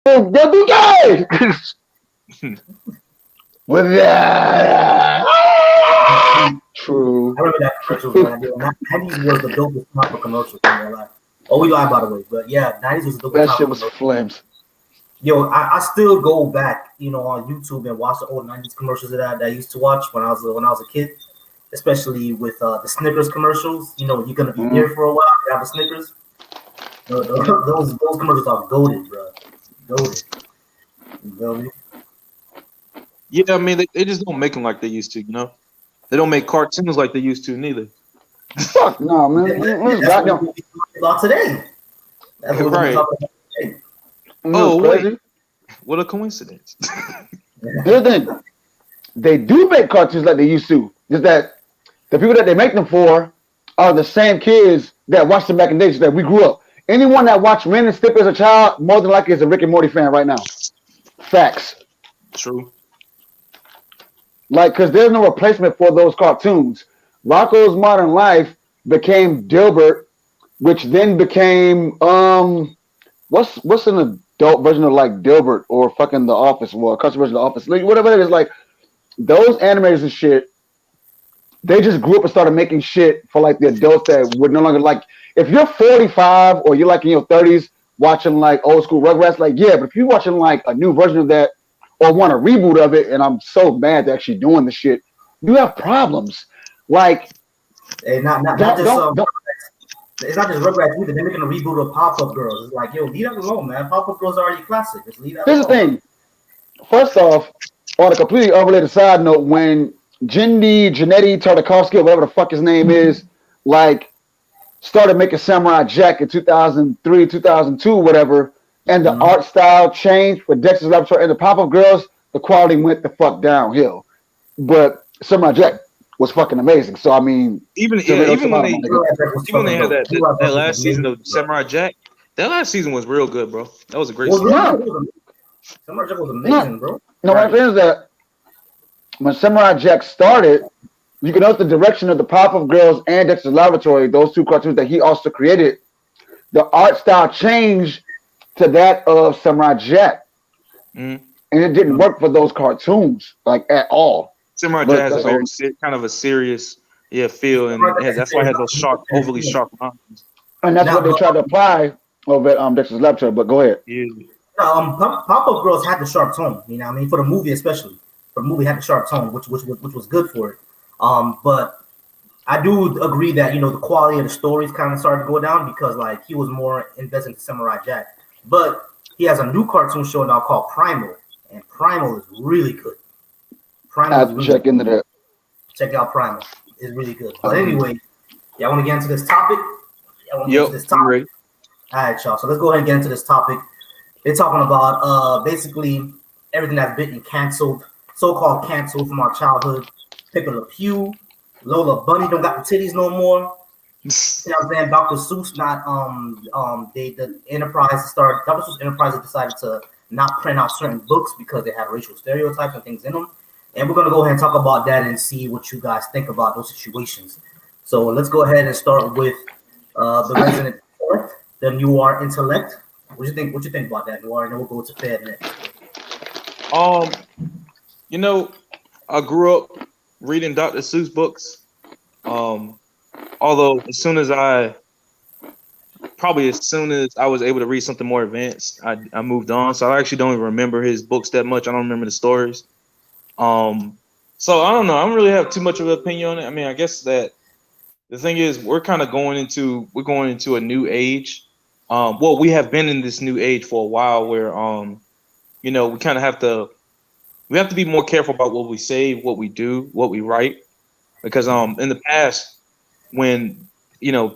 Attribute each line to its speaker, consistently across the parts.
Speaker 1: They'll be gay. With that, true.
Speaker 2: I remember that commercial, man. Yo, 90s was the dopest time for commercials. I'm gonna lie. Oh, we lied, by the way. But yeah, 90s was the dopest
Speaker 1: That
Speaker 2: time
Speaker 1: shit
Speaker 2: for
Speaker 1: was
Speaker 2: commercials.
Speaker 1: flames.
Speaker 2: Yo, I still go back, on YouTube and watch the old 90s commercials that I used to watch when I was a kid, especially with the Snickers commercials. You're gonna be
Speaker 1: Mm.
Speaker 2: here for a while. You have the Snickers. Those commercials are goaded, bro. Goaded. You feel me?
Speaker 3: Yeah, I mean they just don't make them like they used to. They don't make cartoons like they used to neither.
Speaker 1: Fuck no, man. It's
Speaker 2: That's what we're
Speaker 1: goddamn.
Speaker 2: talking about today. That's what we're gonna be
Speaker 3: Right.
Speaker 2: talking about today.
Speaker 1: It's
Speaker 3: Oh wait,
Speaker 1: crazy.
Speaker 3: what a coincidence.
Speaker 1: Here's the thing. They do make cartoons like they used to. Just that the people that they make them for are the same kids that watched them back in the days that we grew up. Anyone that watched Ren and Stimpy as a child, more than likely is a Rick and Morty fan right now. Facts.
Speaker 3: True.
Speaker 1: Like, because there's no replacement for those cartoons. Rocco's Modern Life became Dilbert, which then became what's an adult version of like Dilbert or fucking The Office, well, a customer version of The Office, like, whatever it is. Like those animators and shit, they just grew up and started making shit for like the adults that would no longer like. If you're 45 or you're like in your 30s watching like old school Rugrats, like yeah, but if you're watching like a new version of that or want a reboot of it, and I'm so mad they're actually doing the shit, you have problems. Like
Speaker 2: Hey, not
Speaker 1: don't
Speaker 2: just
Speaker 1: don't.
Speaker 2: it's not just Rugrats either. They're making a reboot of Pop Up Girls. It's like, yo, leave that alone, man. Pop Up Girls are already classic. Just leave that
Speaker 1: Here's the
Speaker 2: alone.
Speaker 1: thing. First off, on a completely unrelated side note, when Janetti Tartakovsky, or whatever the fuck his name is, like started making Samurai Jack in 2003, 2002, whatever, and the art style changed for Dexter's Laboratory and the Pop Up Girls, the quality went the fuck downhill. But Samurai Jack was fucking amazing. So I mean,
Speaker 3: Even yeah,
Speaker 1: tomato,
Speaker 3: even when
Speaker 1: tomato,
Speaker 3: they
Speaker 1: my nigga.
Speaker 3: even when they had that last season
Speaker 2: Amazing,
Speaker 3: of
Speaker 2: bro.
Speaker 3: Samurai Jack, that last season was real good, bro. That was a
Speaker 2: It
Speaker 3: great
Speaker 2: was
Speaker 3: season.
Speaker 2: real good.
Speaker 1: No,
Speaker 2: It was amazing. Samurai Jack was
Speaker 1: no,
Speaker 2: amazing, bro.
Speaker 1: no. What I'm
Speaker 3: Right.
Speaker 1: saying is that when Samurai Jack started, you can notice the direction of the Pop-Up Girls and Dexter's Laboratory, those two cartoons that he also created. The art style changed to that of Samurai Jack,
Speaker 3: Mm-hmm.
Speaker 1: and it didn't work for those cartoons like at all.
Speaker 3: Samurai Jack
Speaker 1: But
Speaker 3: has a
Speaker 1: that's all.
Speaker 3: very kind of a serious feel,
Speaker 2: Samurai
Speaker 3: and
Speaker 2: Jack is
Speaker 3: that's why it has
Speaker 2: serious.
Speaker 3: those sharp, overly sharp lines.
Speaker 1: And that's what
Speaker 2: Now,
Speaker 1: they
Speaker 2: but
Speaker 1: tried to apply over at Dexter's Laboratory. But go ahead.
Speaker 3: Yeah.
Speaker 2: Pop Up Girls had the sharp tone. You know what I mean? For the movie, especially. For the movie, had the sharp tone, which was good for it. But I do agree that the quality of the stories kind of started to go down because like he was more invested in Samurai Jack. But he has a new cartoon show now called Primal, and Primal is really good.
Speaker 1: I
Speaker 2: Primal is
Speaker 1: have to
Speaker 2: really
Speaker 1: check
Speaker 2: good.
Speaker 1: into that.
Speaker 2: Check out Primal. It's really good. But
Speaker 1: Um,
Speaker 2: anyway, y'all want to get into this topic? Y'all want to get into
Speaker 3: Yep.
Speaker 2: this
Speaker 3: I'm
Speaker 2: topic?
Speaker 3: ready.
Speaker 2: All right, y'all. So let's go ahead and get into this topic. They're talking about basically everything that's been canceled, so-called canceled from our childhood. Pepe Le Pew, Lola Bunny don't got the titties no more. You know what I'm saying? Dr. Seuss not the Enterprise started Dr. Seuss Enterprise decided to not print out certain books because they had racial stereotypes and things in them. And we're gonna go ahead and talk about that and see what you guys think about those situations. So let's go ahead and start with the resident intellect, the Noir intellect. What you think? What you think about that, Noir? And then we'll go to Fed next.
Speaker 3: um, you know, I grew up reading Dr. Seuss books. Um, although as soon as I was able to read something more advanced, I moved on. So I actually don't even remember his books that much. I don't remember the stories. Um, so I don't know. I don't really have too much of an opinion on it. I mean, I guess that the thing is we're going into a new age. Well, we have been in this new age for a while where we kind of have to be more careful about what we say, what we do, what we write, because in the past when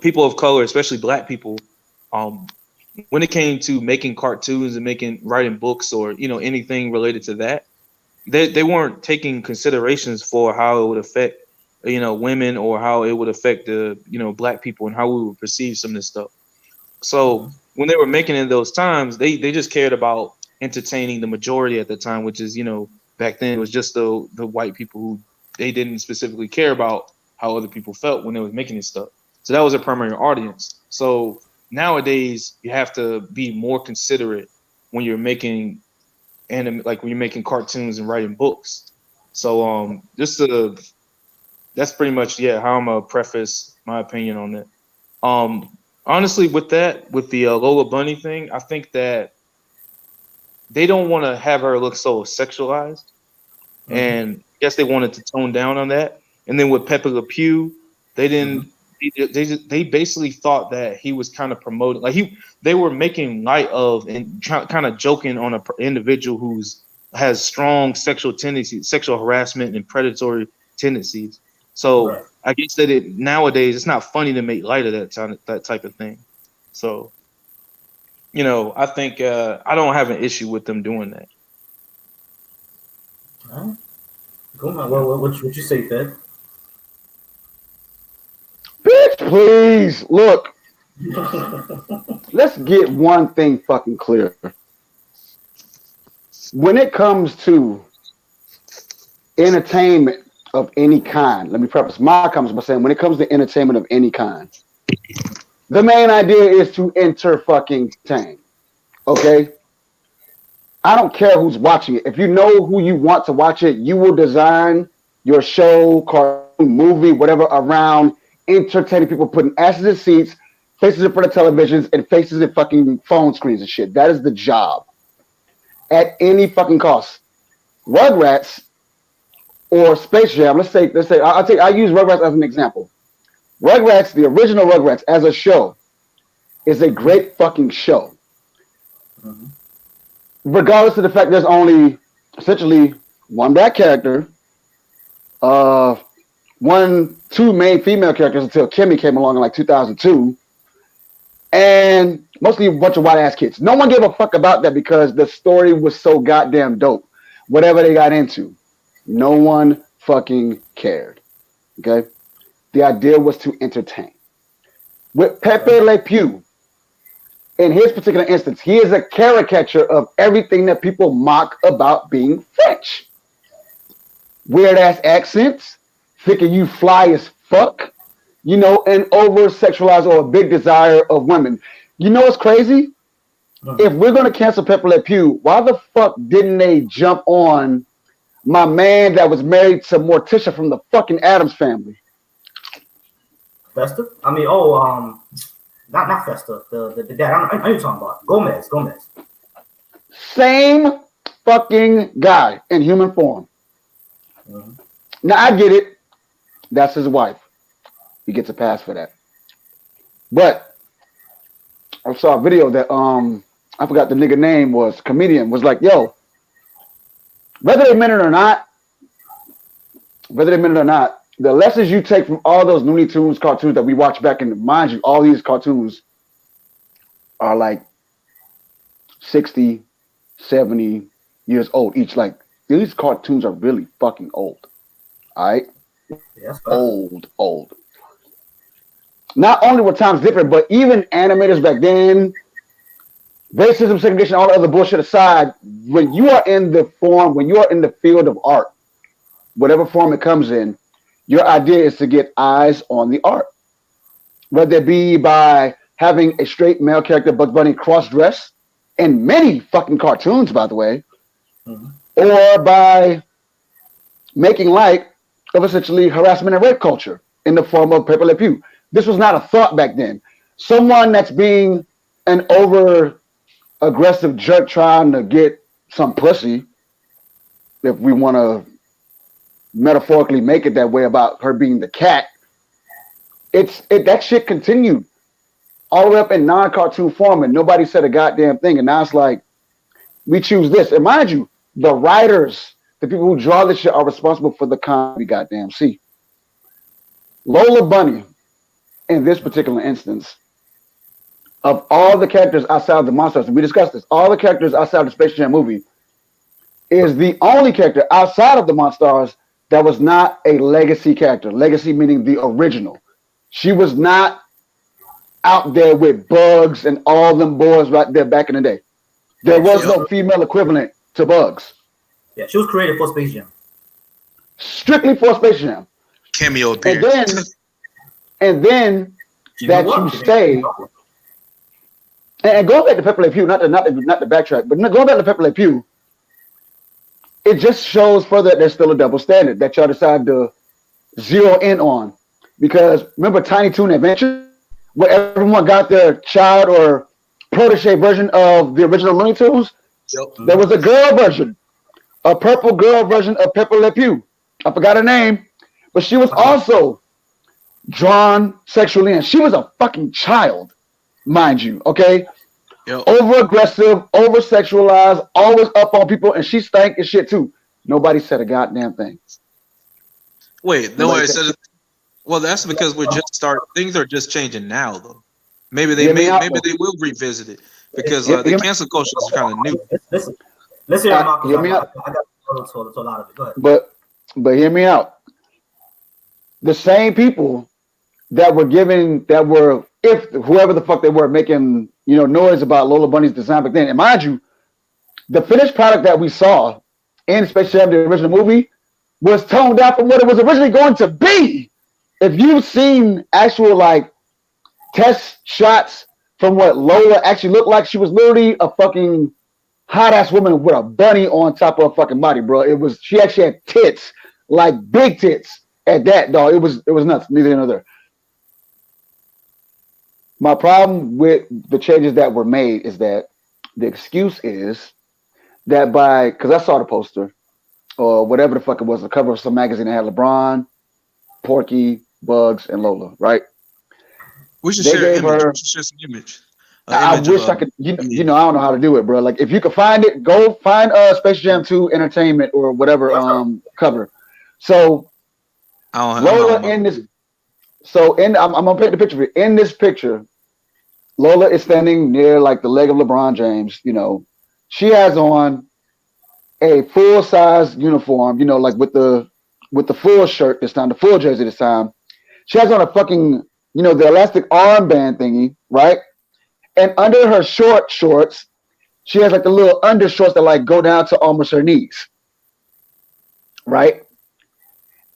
Speaker 3: people of color, especially black people, um when it came to making cartoons and making writing books or anything related to that, they weren't taking considerations for how it would affect women or how it would affect the black people and how we would perceive some of this stuff. So when they were making it in those times, they just cared about entertaining the majority at the time, which is back then it was just the white people who they didn't specifically care about how other people felt when they was making this stuff. So that was their primary audience. So nowadays you have to be more considerate when you're making like when you're making cartoons and writing books. So just to that's pretty much how I'm gonna preface my opinion on that. Honestly, with that, with the Lola Bunny thing, I think that they don't want to have her look so sexualized,
Speaker 2: Mm-hmm.
Speaker 3: and I guess they wanted to tone down on that. And then with Pepe Le Pew, they
Speaker 2: Mm-hmm.
Speaker 3: didn't. They basically thought that he was kind of promoting, like they were making light of and kind of joking on a individual who's has strong sexual tendencies, sexual harassment and predatory tendencies. So
Speaker 2: Right.
Speaker 3: I guess that nowadays it's not funny to make light of that type of thing. So I think I don't have an issue with them doing that.
Speaker 2: All right. Cool, man. What you say, Fed?
Speaker 1: Bitch, please. Look, let's get one thing fucking clear. When it comes to entertainment of any kind, let me preface my comments by saying when it comes to entertainment of any kind, the main idea is to enter fucking tame. Okay? I don't care who's watching it. If you know who you want to watch it, you will design your show, cartoon, movie, whatever around entertaining people, putting asses in seats, faces in front of televisions, and faces in fucking phone screens and shit. That is the job at any fucking cost. Rugrats or Space Jam. Let's say I use Rugrats as an example. Rugrats, the original Rugrats as a show, is a great fucking show.
Speaker 2: Mm-hmm.
Speaker 1: Regardless of the fact there's only essentially one black character, uh, two main female characters until Kimmy came along in like 2002, and mostly a bunch of white ass kids. No one gave a fuck about that because the story was so goddamn dope. Whatever they got into, no one fucking cared. Okay, the idea was to entertain. With Pepe Le Pew, in his particular instance, he is a caricature of everything that people mock about being French. Weird ass accents, thinking you fly as fuck, and over sexualized or a big desire of women. You know what's crazy?
Speaker 2: Mm-hmm.
Speaker 1: If we're going to cancel Pepe Le Pew, why the fuck didn't they jump on my man that was married to Morticia from the fucking Addams family?
Speaker 2: Festa? I mean, not Festa. The dad. I know what you're talking about. Gomez.
Speaker 1: Same fucking guy in human form.
Speaker 2: Mm-hmm.
Speaker 1: Now I get it. That's his wife. He gets a pass for that. But I saw a video that I forgot the nigga name was comedian was like, yo, whether they meant it or not, the lessons you take from all those Looney Tunes cartoons that we watched back in, mind you, all these cartoons are like 60, 70 years old each. Like, these cartoons are really fucking old. All right?
Speaker 2: Yes,
Speaker 1: Old. Not only were times different, but even animators back then, racism, segregation, all the other bullshit aside, when you are in the field of art, whatever form it comes in, your idea is to get eyes on the art. Whether it be by having a straight male character, Bugs Bunny, cross-dress, in many fucking cartoons, by the way,
Speaker 2: mm-hmm.
Speaker 1: or by making light of essentially harassment and rape culture in the form of Pepe Le Pew. This was not a thought back then. Someone that's being an over aggressive jerk trying to get some pussy, if we want to metaphorically make it that way about her being the cat, that shit continued all the way up in non-cartoon form and nobody said a goddamn thing. And now it's like, we choose this. And mind you, the writers, the people who draw this shit are responsible for the content we goddamn see. Lola Bunny, in this particular instance, of all the characters outside of the Monsters, and we discussed this, all the characters outside of the Space Jam movie, is the only character outside of the Monstars that was not a legacy character. Legacy meaning the original. She was not out there with Bugs and all them boys right there back in the day. There was no female equivalent to Bugs.
Speaker 2: Yeah, she was created for Space Jam.
Speaker 1: Strictly for Space Jam.
Speaker 3: Cameo appearance.
Speaker 1: And then that you stay. And going back to Pepe Le Pew, not to backtrack, but going back to Pepe Le Pew, it just shows further that there's still a double standard that y'all decide to zero in on. Because remember Tiny Toon Adventures, where everyone got their child or protege version of the original Looney Tunes?
Speaker 3: Yep.
Speaker 1: There was a girl version, a purple girl version of Pepe Le Pew. I forgot her name, but she was also drawn sexually, and she was a fucking child, mind you. Okay,
Speaker 3: Yep.
Speaker 1: over aggressive, over sexualized, always up on people, and she stank as shit too. Nobody said a goddamn thing.
Speaker 3: Wait, no
Speaker 1: Nobody
Speaker 3: one
Speaker 1: said
Speaker 3: said it.
Speaker 1: shit.
Speaker 3: Well, that's because we're just start. Things are just changing now, though. Maybe
Speaker 1: Hear me out
Speaker 3: maybe
Speaker 1: though.
Speaker 3: they will revisit it because the
Speaker 1: Hear me,
Speaker 3: cancel culture is kind of new.
Speaker 2: Listen, let's hear him out
Speaker 1: hear
Speaker 2: because
Speaker 1: me
Speaker 2: I
Speaker 1: out.
Speaker 2: got to a lot of it. Go ahead.
Speaker 1: But hear me out. The same people that were if whoever the fuck they were making noise about Lola Bunny's design back then. And mind you, the finished product that we saw in Space Jam, the original movie, was toned down from what it was originally going to be. If you've seen actual like test shots from what Lola actually looked like, she was literally a fucking hot ass woman with a bunny on top of her fucking body, bro. She actually had tits, like big tits at that, dog. It was nuts. Neither here nor there. My problem with the changes that were made is that the excuse is that because I saw the poster or whatever the fuck it was, the cover of some magazine that had LeBron, Porky, Bugs, and Lola, right?
Speaker 3: We should
Speaker 1: They
Speaker 3: share an
Speaker 1: gave
Speaker 3: image. We
Speaker 1: her.
Speaker 3: should share some image. An
Speaker 1: I
Speaker 3: image of
Speaker 1: wish I could.
Speaker 3: yeah.
Speaker 1: I don't know how to do it, bro. Like if you could find it, go find Space Jam 2 Entertainment or whatever cover. So
Speaker 3: I'm not
Speaker 1: Lola
Speaker 3: on my.
Speaker 1: in this. So I'm gonna paint the picture for you. In this picture, Lola is standing near like the leg of LeBron James. She has on a full size uniform. Like with the full shirt this time, the full jersey this time. She has on a fucking the elastic armband thingy, right? And under her shorts, she has like the little undershorts that like go down to almost her knees, right?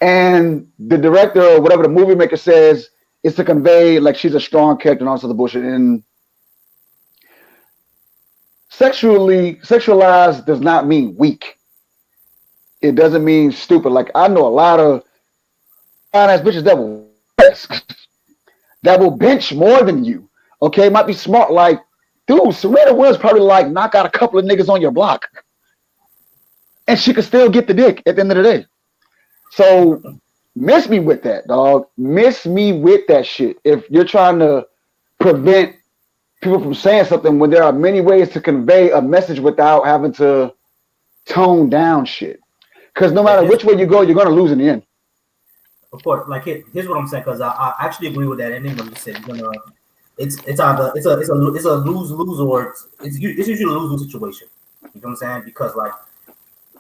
Speaker 1: And the director or whatever the movie maker says is to convey like she's a strong character and all sorts of bullshit. And sexualized does not mean weak. It doesn't mean stupid. Like I know a lot of fine ass bitches that will bench more than you. Okay, might be smart. Like, dude, Serena Williams probably like knock out a couple of niggas on your block, and she could still get the dick at the end of the day. So miss me with that, dog. Miss me with that shit. If you're trying to prevent people from saying something when there are many ways to convey a message without having to tone down shit. Because no matter which way you go, you're gonna lose in the end.
Speaker 2: Of course, like here's what I'm saying because I actually agree with that ending when you said you're gonna. It's either it's a lose or it's usually a lose situation. You know what I'm saying? Because like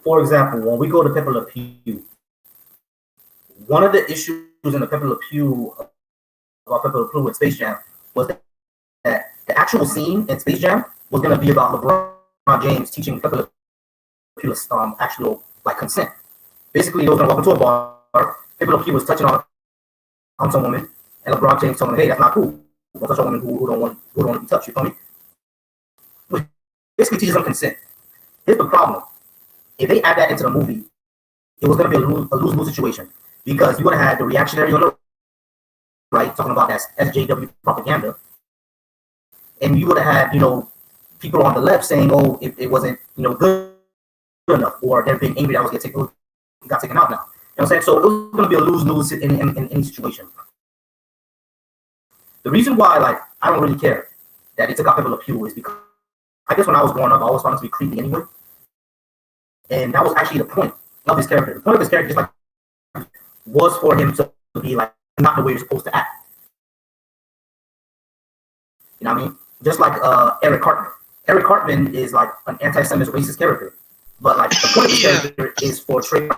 Speaker 2: for example, when we go to Pepe Le Pew, one of the issues in the Pepe Le Pew about Pepe Le Pew with Space Jam was that the actual scene in Space Jam was gonna be about LeBron James teaching Pepe Le Pew actual like consent. Basically, he was gonna walk into a bar. Pepe Le Pew was touching on some woman, and LeBron James told him, "Hey, that's not cool. Don't touch a woman who don't want to be touched." You feel me? Which basically teaches them consent. Here's the problem: if they add that into the movie, it was going to be a lose-lose situation because you would have had the reactionaries on the right talking about that SJW propaganda, and you would have had people on the left saying, "Oh, it wasn't good enough," or they're being angry that got taken out now. You know what I'm saying? So it was going to be a lose-lose in any situation. The reason why, like, I don't really care that they took out Pepe Le Pew is because I guess when I was growing up, I always found it to be creepy anyway. And that was actually the point of his character. The point of his character, just like, was for him to be like not the way you're supposed to act. You know what I mean? Just like Eric Cartman. Eric Cartman is like an anti-Semite racist character, but like the point of the character is for trade.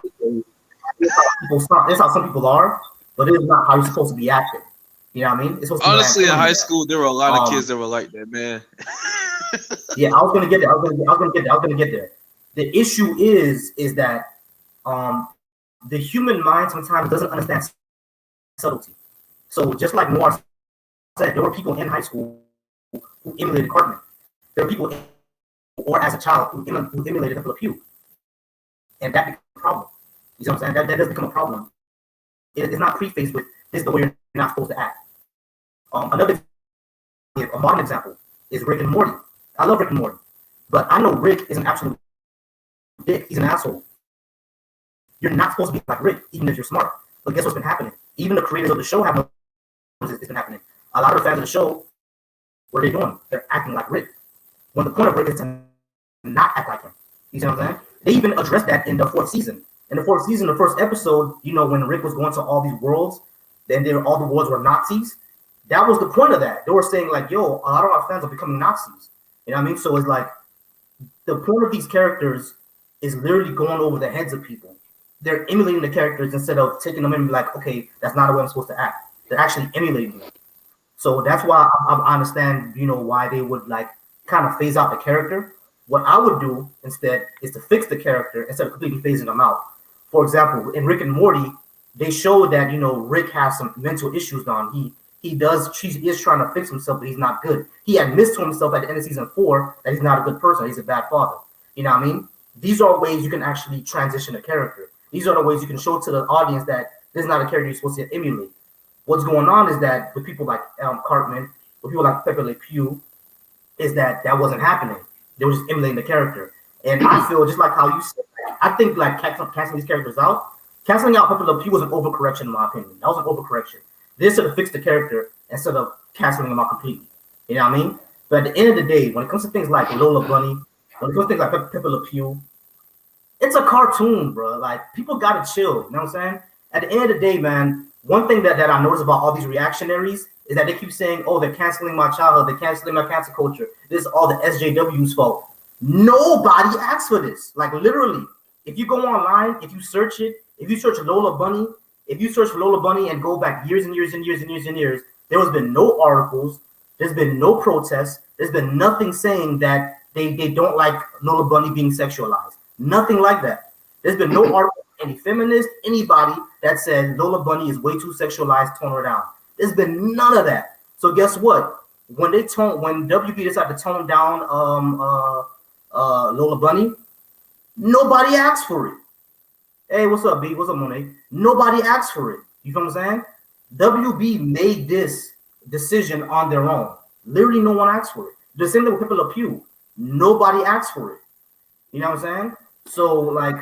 Speaker 2: That's how some people are, but it is not how you're supposed to be acting. You know what I mean? It's supposed to be
Speaker 3: Honestly, in high school, there were a lot of kids that were like that, man.
Speaker 2: Yeah, I was gonna get there. I was gonna get there. The issue is that the human mind sometimes doesn't understand subtlety. So just like Noir said, there were people in high school who emulated Cartman. There are people, or as a child, who emulated Pepe Le Pew, and that becomes a problem. You see what I'm saying? That does become a problem. It's not prefaced with this is the way you're not supposed to act. Another a modern example is Rick and Morty. I love Rick and Morty, but I know Rick is an absolute dick. He's an asshole. You're not supposed to be like Rick, even if you're smart. But guess what's been happening? Even the creators of the show have no. It's been happening. A lot of the fans of the show, what are they doing? They're acting like Rick. When the point of Rick is to not act like him. You see what I'm saying? They even addressed that in the fourth season. In the fourth season, the first episode, you know, when Rick was going to all these worlds, then all the worlds were Nazis. That was the point of that. They were saying like, yo, a lot of our fans are becoming Nazis. You know what I mean? So it's like the point of these characters is literally going over the heads of people. They're emulating the characters instead of taking them in and be like, okay, that's not the way I'm supposed to act. They're actually emulating them. So that's why I understand, you know, why they would like kind of phase out the character. What I would do instead is to fix the character instead of completely phasing them out. For example, in Rick and Morty, they show that, you know, Rick has some mental issues on. He is trying to fix himself, but he's not good. He admits to himself at the end of season 4 that he's not a good person. He's a bad father. You know what I mean? These are ways you can actually transition a character. These are the ways you can show to the audience that this is not a character you're supposed to emulate. What's going on is that with people like Cartman, with people like Pepe Le Pew, is that wasn't happening. They were just emulating the character. And I feel just like how you said, I think like canceling these characters out, canceling out Pepe Le Pew was an overcorrection in my opinion. That was an overcorrection. They should have fixed the character instead of canceling him out completely. You know what I mean? But at the end of the day, when it comes to things like Lola Bunny, when it comes to things like Pepe Le Pew, it's a cartoon, bro. Like, people gotta chill. You know what I'm saying? At the end of the day, man, one thing that I notice about all these reactionaries is that they keep saying, oh, they're canceling my childhood, they're canceling my cancel culture. This is all the SJW's fault. Nobody asked for this. Like, literally, if you go online, if you search it, if you search Lola Bunny, if you search for Lola Bunny and go back years and years and years and years and years, there has been no articles, there's been no protests, there's been nothing saying that they don't like Lola Bunny being sexualized. Nothing like that. There's been no article, any feminist, anybody that said Lola Bunny is way too sexualized, tone her down. There's been none of that. So guess what? When WB decided to tone down Lola Bunny, nobody asked for it. Hey, what's up, B? What's up, Monet? Nobody asked for it. You know what I'm saying? WB made this decision on their own. Literally, no one asked for it. The same thing with Pepe Le Pew. Nobody asked for it. You know what I'm saying? So, like,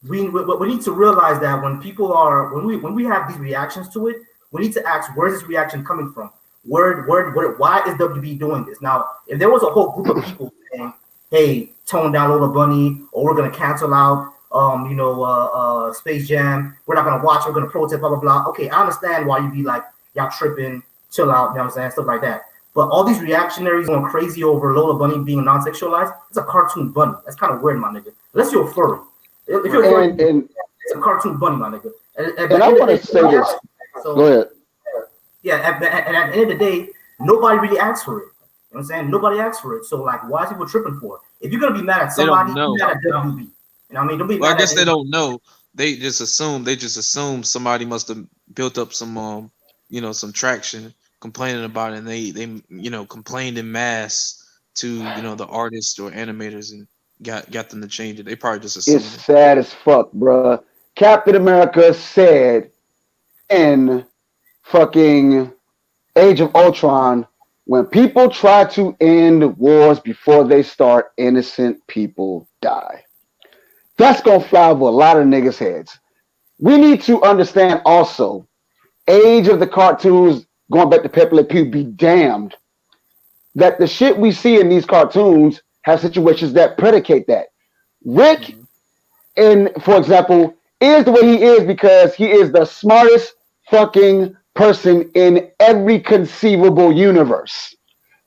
Speaker 2: we need to realize that when people are when we have these reactions to it, we need to ask, where's this reaction coming from? Why is WB doing this? Now, if there was a whole group of people saying, "Hey, tone down Lola Bunny," or we're gonna cancel out, Space Jam, we're not gonna watch, we're gonna protest, blah blah blah. Okay, I understand why you'd be like, y'all tripping, chill out, you know what I'm saying, stuff like that. But all these reactionaries going crazy over Lola Bunny being non-sexualized, it's a cartoon bunny. That's kind of weird, my nigga. Unless you're a furry. If you're a furry, it's a cartoon bunny, my nigga.
Speaker 1: And I want to say this.
Speaker 2: So,
Speaker 1: go ahead.
Speaker 2: Yeah, and at the end of the day, nobody really asked for it. You know what I'm saying? Nobody asked for it. So, like, why is people tripping for it? If you're going to be mad at somebody, be mad at WB. You know what I mean? Don't be
Speaker 3: Well,
Speaker 2: mad
Speaker 3: I guess
Speaker 2: at
Speaker 3: they don't know. They just assume somebody must have built up some some traction complaining about it, and they complained in mass to the artists or animators and got them to change it. They probably just assumed
Speaker 1: It's
Speaker 3: it.
Speaker 1: sad as fuck, bruh. Captain America said in fucking Age of Ultron, when people try to end wars before they start, innocent people die. That's gonna fly over a lot of niggas' heads. We need to understand also, age of the cartoons, going back to Pepe Le Pew, be damned, that the shit we see in these cartoons have situations that predicate that. Rick, for example, is the way he is because he is the smartest fucking person in every conceivable universe.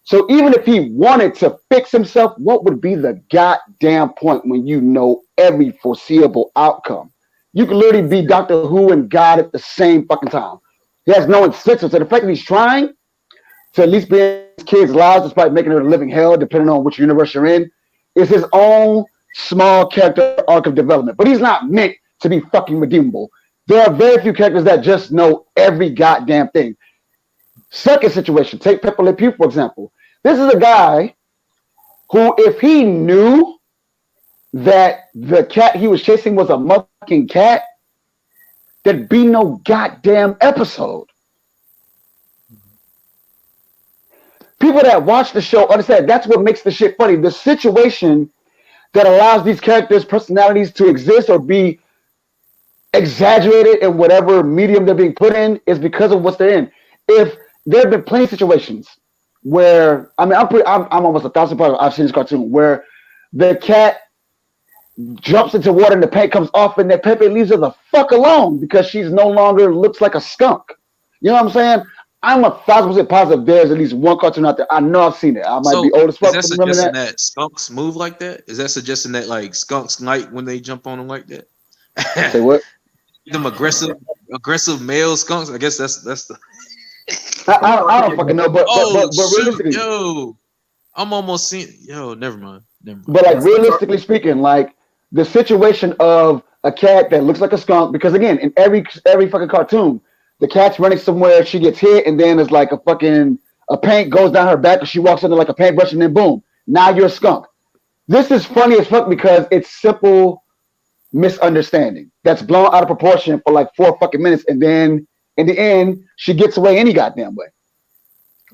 Speaker 1: So even if he wanted to fix himself, what would be the goddamn point when you know every foreseeable outcome? You can literally be Doctor Who and God at the same fucking time. He has no incentive. So the fact that he's trying to at least be in his kids' lives, despite making it a living hell, depending on which universe you're in, is his own small character arc of development. But he's not meant to be fucking redeemable. There are very few characters that just know every goddamn thing. Second situation, take Pepe Le Pew, for example. This is a guy who, if he knew that the cat he was chasing was a motherfucking cat, there'd be no goddamn episode. People that watch the show understand that's what makes the shit funny. The situation that allows these characters' personalities to exist or be exaggerated in whatever medium they're being put in is because of what they're in. If there have been plenty of situations where I mean, I'm almost 1,000% I've seen this cartoon where the cat jumps into water and the paint comes off, and then Pepe leaves her the fuck alone because she's no longer looks like a skunk. You know what I'm saying? I'm 1,000% positive there's at least one cartoon out there. I know I've seen it. I might be
Speaker 3: So
Speaker 1: old as
Speaker 3: is
Speaker 1: fuck
Speaker 3: that
Speaker 1: to remember
Speaker 3: suggesting
Speaker 1: that.
Speaker 3: that skunks move like that? Is that suggesting that like skunks night when they jump on them like
Speaker 1: Say
Speaker 3: that?
Speaker 1: what?
Speaker 3: Them aggressive male skunks. I guess that's the.
Speaker 1: I don't fucking know,
Speaker 3: Oh
Speaker 1: but
Speaker 3: shoot,
Speaker 1: realistically,
Speaker 3: yo! I'm almost seeing. Yo, never mind. Never mind.
Speaker 1: but like
Speaker 2: Yeah, skunks are.
Speaker 1: realistically speaking, like the situation of a cat that looks like a skunk, because again, in every fucking cartoon, the cat's running somewhere, she gets hit, and then it's like a paint goes down her back, and she walks into like a paintbrush, and then boom, now you're a skunk. This is funny as fuck because it's simple misunderstanding that's blown out of proportion for like 4 fucking minutes, and then in the end, she gets away any goddamn way.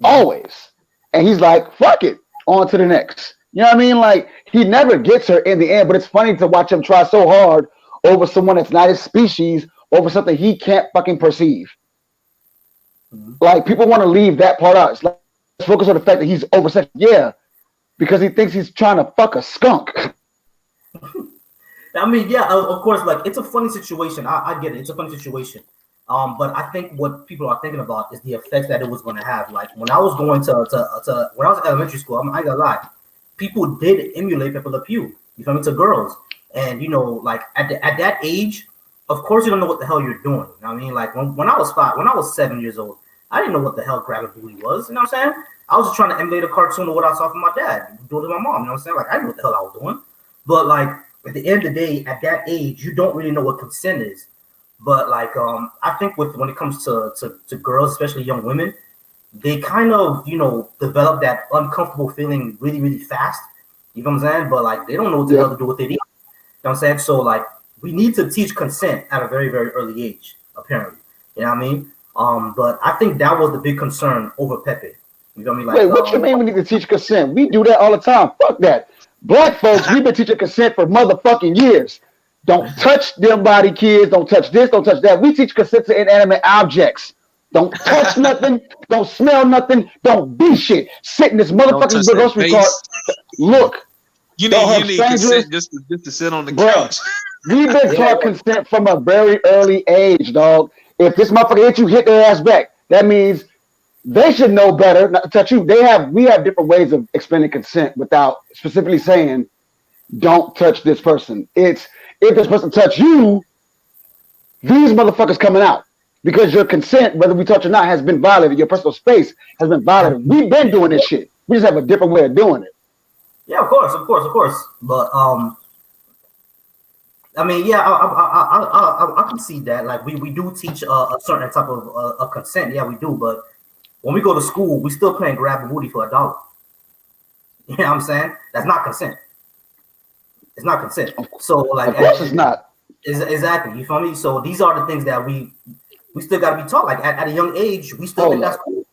Speaker 1: Always. And he's like, fuck it, on to the next. You know what I mean? Like, he never gets her in the end, but it's funny to watch him try so hard over someone that's not his species, over something he can't fucking perceive.
Speaker 2: Mhm.
Speaker 1: Like, people want to leave that part out. It's like, let's focus on the fact that he's oversexual. Yeah, because he thinks he's trying to fuck a skunk.
Speaker 2: I mean, yeah, of course, like it's a funny situation. I get it. It's a funny situation. But I think what people are thinking about is the effects that it was going to have. Like when I was going to when I was in elementary school, I ain't gonna lie, people did emulate Pepe Le Pew. You feel me? To girls, and like at that age, of course you don't know what the hell you're doing. You know what I mean? Like when I was 5, when I was 7 years old, I didn't know what the hell grab a booty was. You know what I'm saying? I was just trying to emulate a cartoon of what I saw from my dad, do it to my mom. You know what I'm saying? Like I didn't know what the hell I was doing. But like at the end of the day, at that age, you don't really know what consent is. But like I think with when it comes to girls, especially young women, they kind of develop that uncomfortable feeling really really fast. You know what I'm saying? But like they don't know what the hell
Speaker 1: Yeah.
Speaker 2: to do with it. You know what I'm saying? So like we need to teach consent at a very very early age. Apparently, you know what I mean? But I think that was the big concern over Pepe. You know what I mean?
Speaker 1: Wait,
Speaker 2: Like
Speaker 1: what you mean we need to teach consent? We do that all the time. Fuck that. Black folks, we've been teaching consent for motherfucking years. Don't touch them body, kids. Don't touch this. Don't touch that. We teach consent to inanimate objects. Don't touch nothing. Don't smell nothing. Don't be shit. Sit in this
Speaker 3: Don't
Speaker 1: motherfucking
Speaker 3: touch that
Speaker 1: grocery cart.
Speaker 3: face.
Speaker 1: Look, don't
Speaker 3: You
Speaker 1: hurt
Speaker 3: need
Speaker 1: strangers.
Speaker 3: consent just to sit on the
Speaker 1: Bruh,
Speaker 3: couch.
Speaker 1: we've been
Speaker 2: yeah,
Speaker 1: taught consent from a very early age, dog. If this motherfucker hit you, hit their ass back. That means they should know better not to touch you. We have different ways of explaining consent without specifically saying don't touch this person. It's if this person touch you, these motherfuckers coming out because your consent, whether we touch or not, has been violated. Your personal space has been violated. We've been doing this shit. We just have a different way of doing it.
Speaker 2: yeah, of course, of course, of course. But I mean, yeah, I can see that. Like, we do teach a certain type of consent. Yeah, we do. But when we go to school, we still playing grab a booty for $1. You know what I'm saying? That's not consent. It's not consent. So, like,
Speaker 1: Of course, it's not.
Speaker 2: Exactly. You feel me? So these are the things that we still got to be taught. Like at a young age, we still think
Speaker 1: Hold
Speaker 2: that's
Speaker 1: up.
Speaker 2: cool. You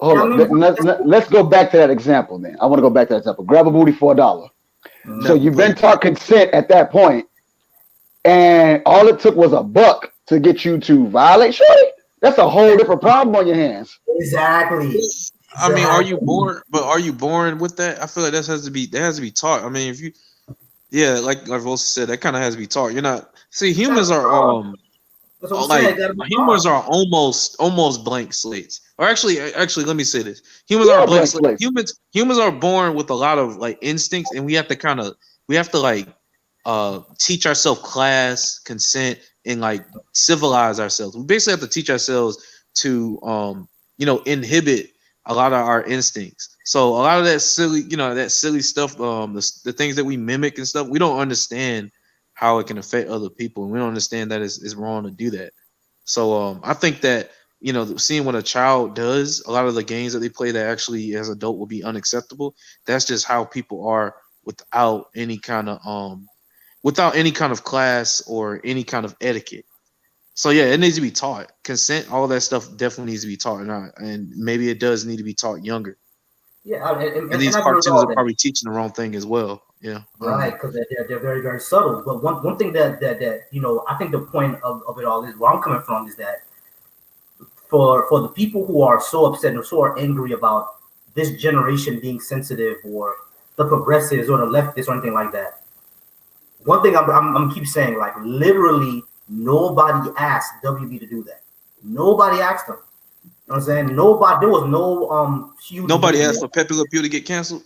Speaker 1: Hold
Speaker 2: know
Speaker 1: up.
Speaker 2: what I mean?
Speaker 1: Let's go back to that example then. I want to go back to that example. Grab a booty for $1. So
Speaker 3: No,
Speaker 1: you've been
Speaker 3: please.
Speaker 1: taught consent at that point, and all it took was $1 to get you to violate. Shorty, that's a whole different problem on your hands.
Speaker 2: Exactly.
Speaker 3: I mean, are you
Speaker 2: Exactly.
Speaker 3: born? But are you born with that? I feel like that has to be taught. I mean, if you, yeah, like Rosa said, that kind of has to be taught. You're not. See,
Speaker 2: Gotta
Speaker 3: humans
Speaker 2: be
Speaker 3: are
Speaker 2: taught. That's what I'm saying.
Speaker 3: like
Speaker 2: Gotta be
Speaker 3: humans
Speaker 2: taught.
Speaker 3: are almost blank slates. Or actually, let me say this: humans
Speaker 1: We
Speaker 3: are
Speaker 1: are
Speaker 3: blank
Speaker 1: blank
Speaker 3: slates.
Speaker 1: slates.
Speaker 3: Humans are born with a lot of like instincts, and we have to like teach ourselves class, consent, and like civilize ourselves. We basically have to teach ourselves to inhibit a lot of our instincts. So a lot of that silly stuff, the things that we mimic and stuff, we don't understand how it can affect other people, and we don't understand that it's wrong to do that. So I think that seeing what a child does, a lot of the games that they play that actually as adult will be unacceptable. That's just how people are without any kind of class or any kind of etiquette. So yeah, it needs to be taught. Consent, all that stuff definitely needs to be taught, and maybe it does need to be taught younger.
Speaker 2: Yeah,
Speaker 3: And
Speaker 2: and
Speaker 3: these
Speaker 2: I agree with
Speaker 3: cartoons
Speaker 2: all
Speaker 3: are
Speaker 2: that.
Speaker 3: probably teaching the wrong thing as well. Yeah, I don't
Speaker 2: Right,
Speaker 3: know.
Speaker 2: because they're very very subtle. But one thing that I think the point of it all is where I'm coming from is that for the people who are so upset and so are angry about this generation being sensitive or the progressives or the leftists or anything like that. One thing I'm keep saying, like literally nobody asked WB to do that. Nobody asked them. You know what I'm saying? Nobody. There was no huge
Speaker 3: Nobody asked
Speaker 2: movement.
Speaker 3: for Pepe Le Pew to get canceled.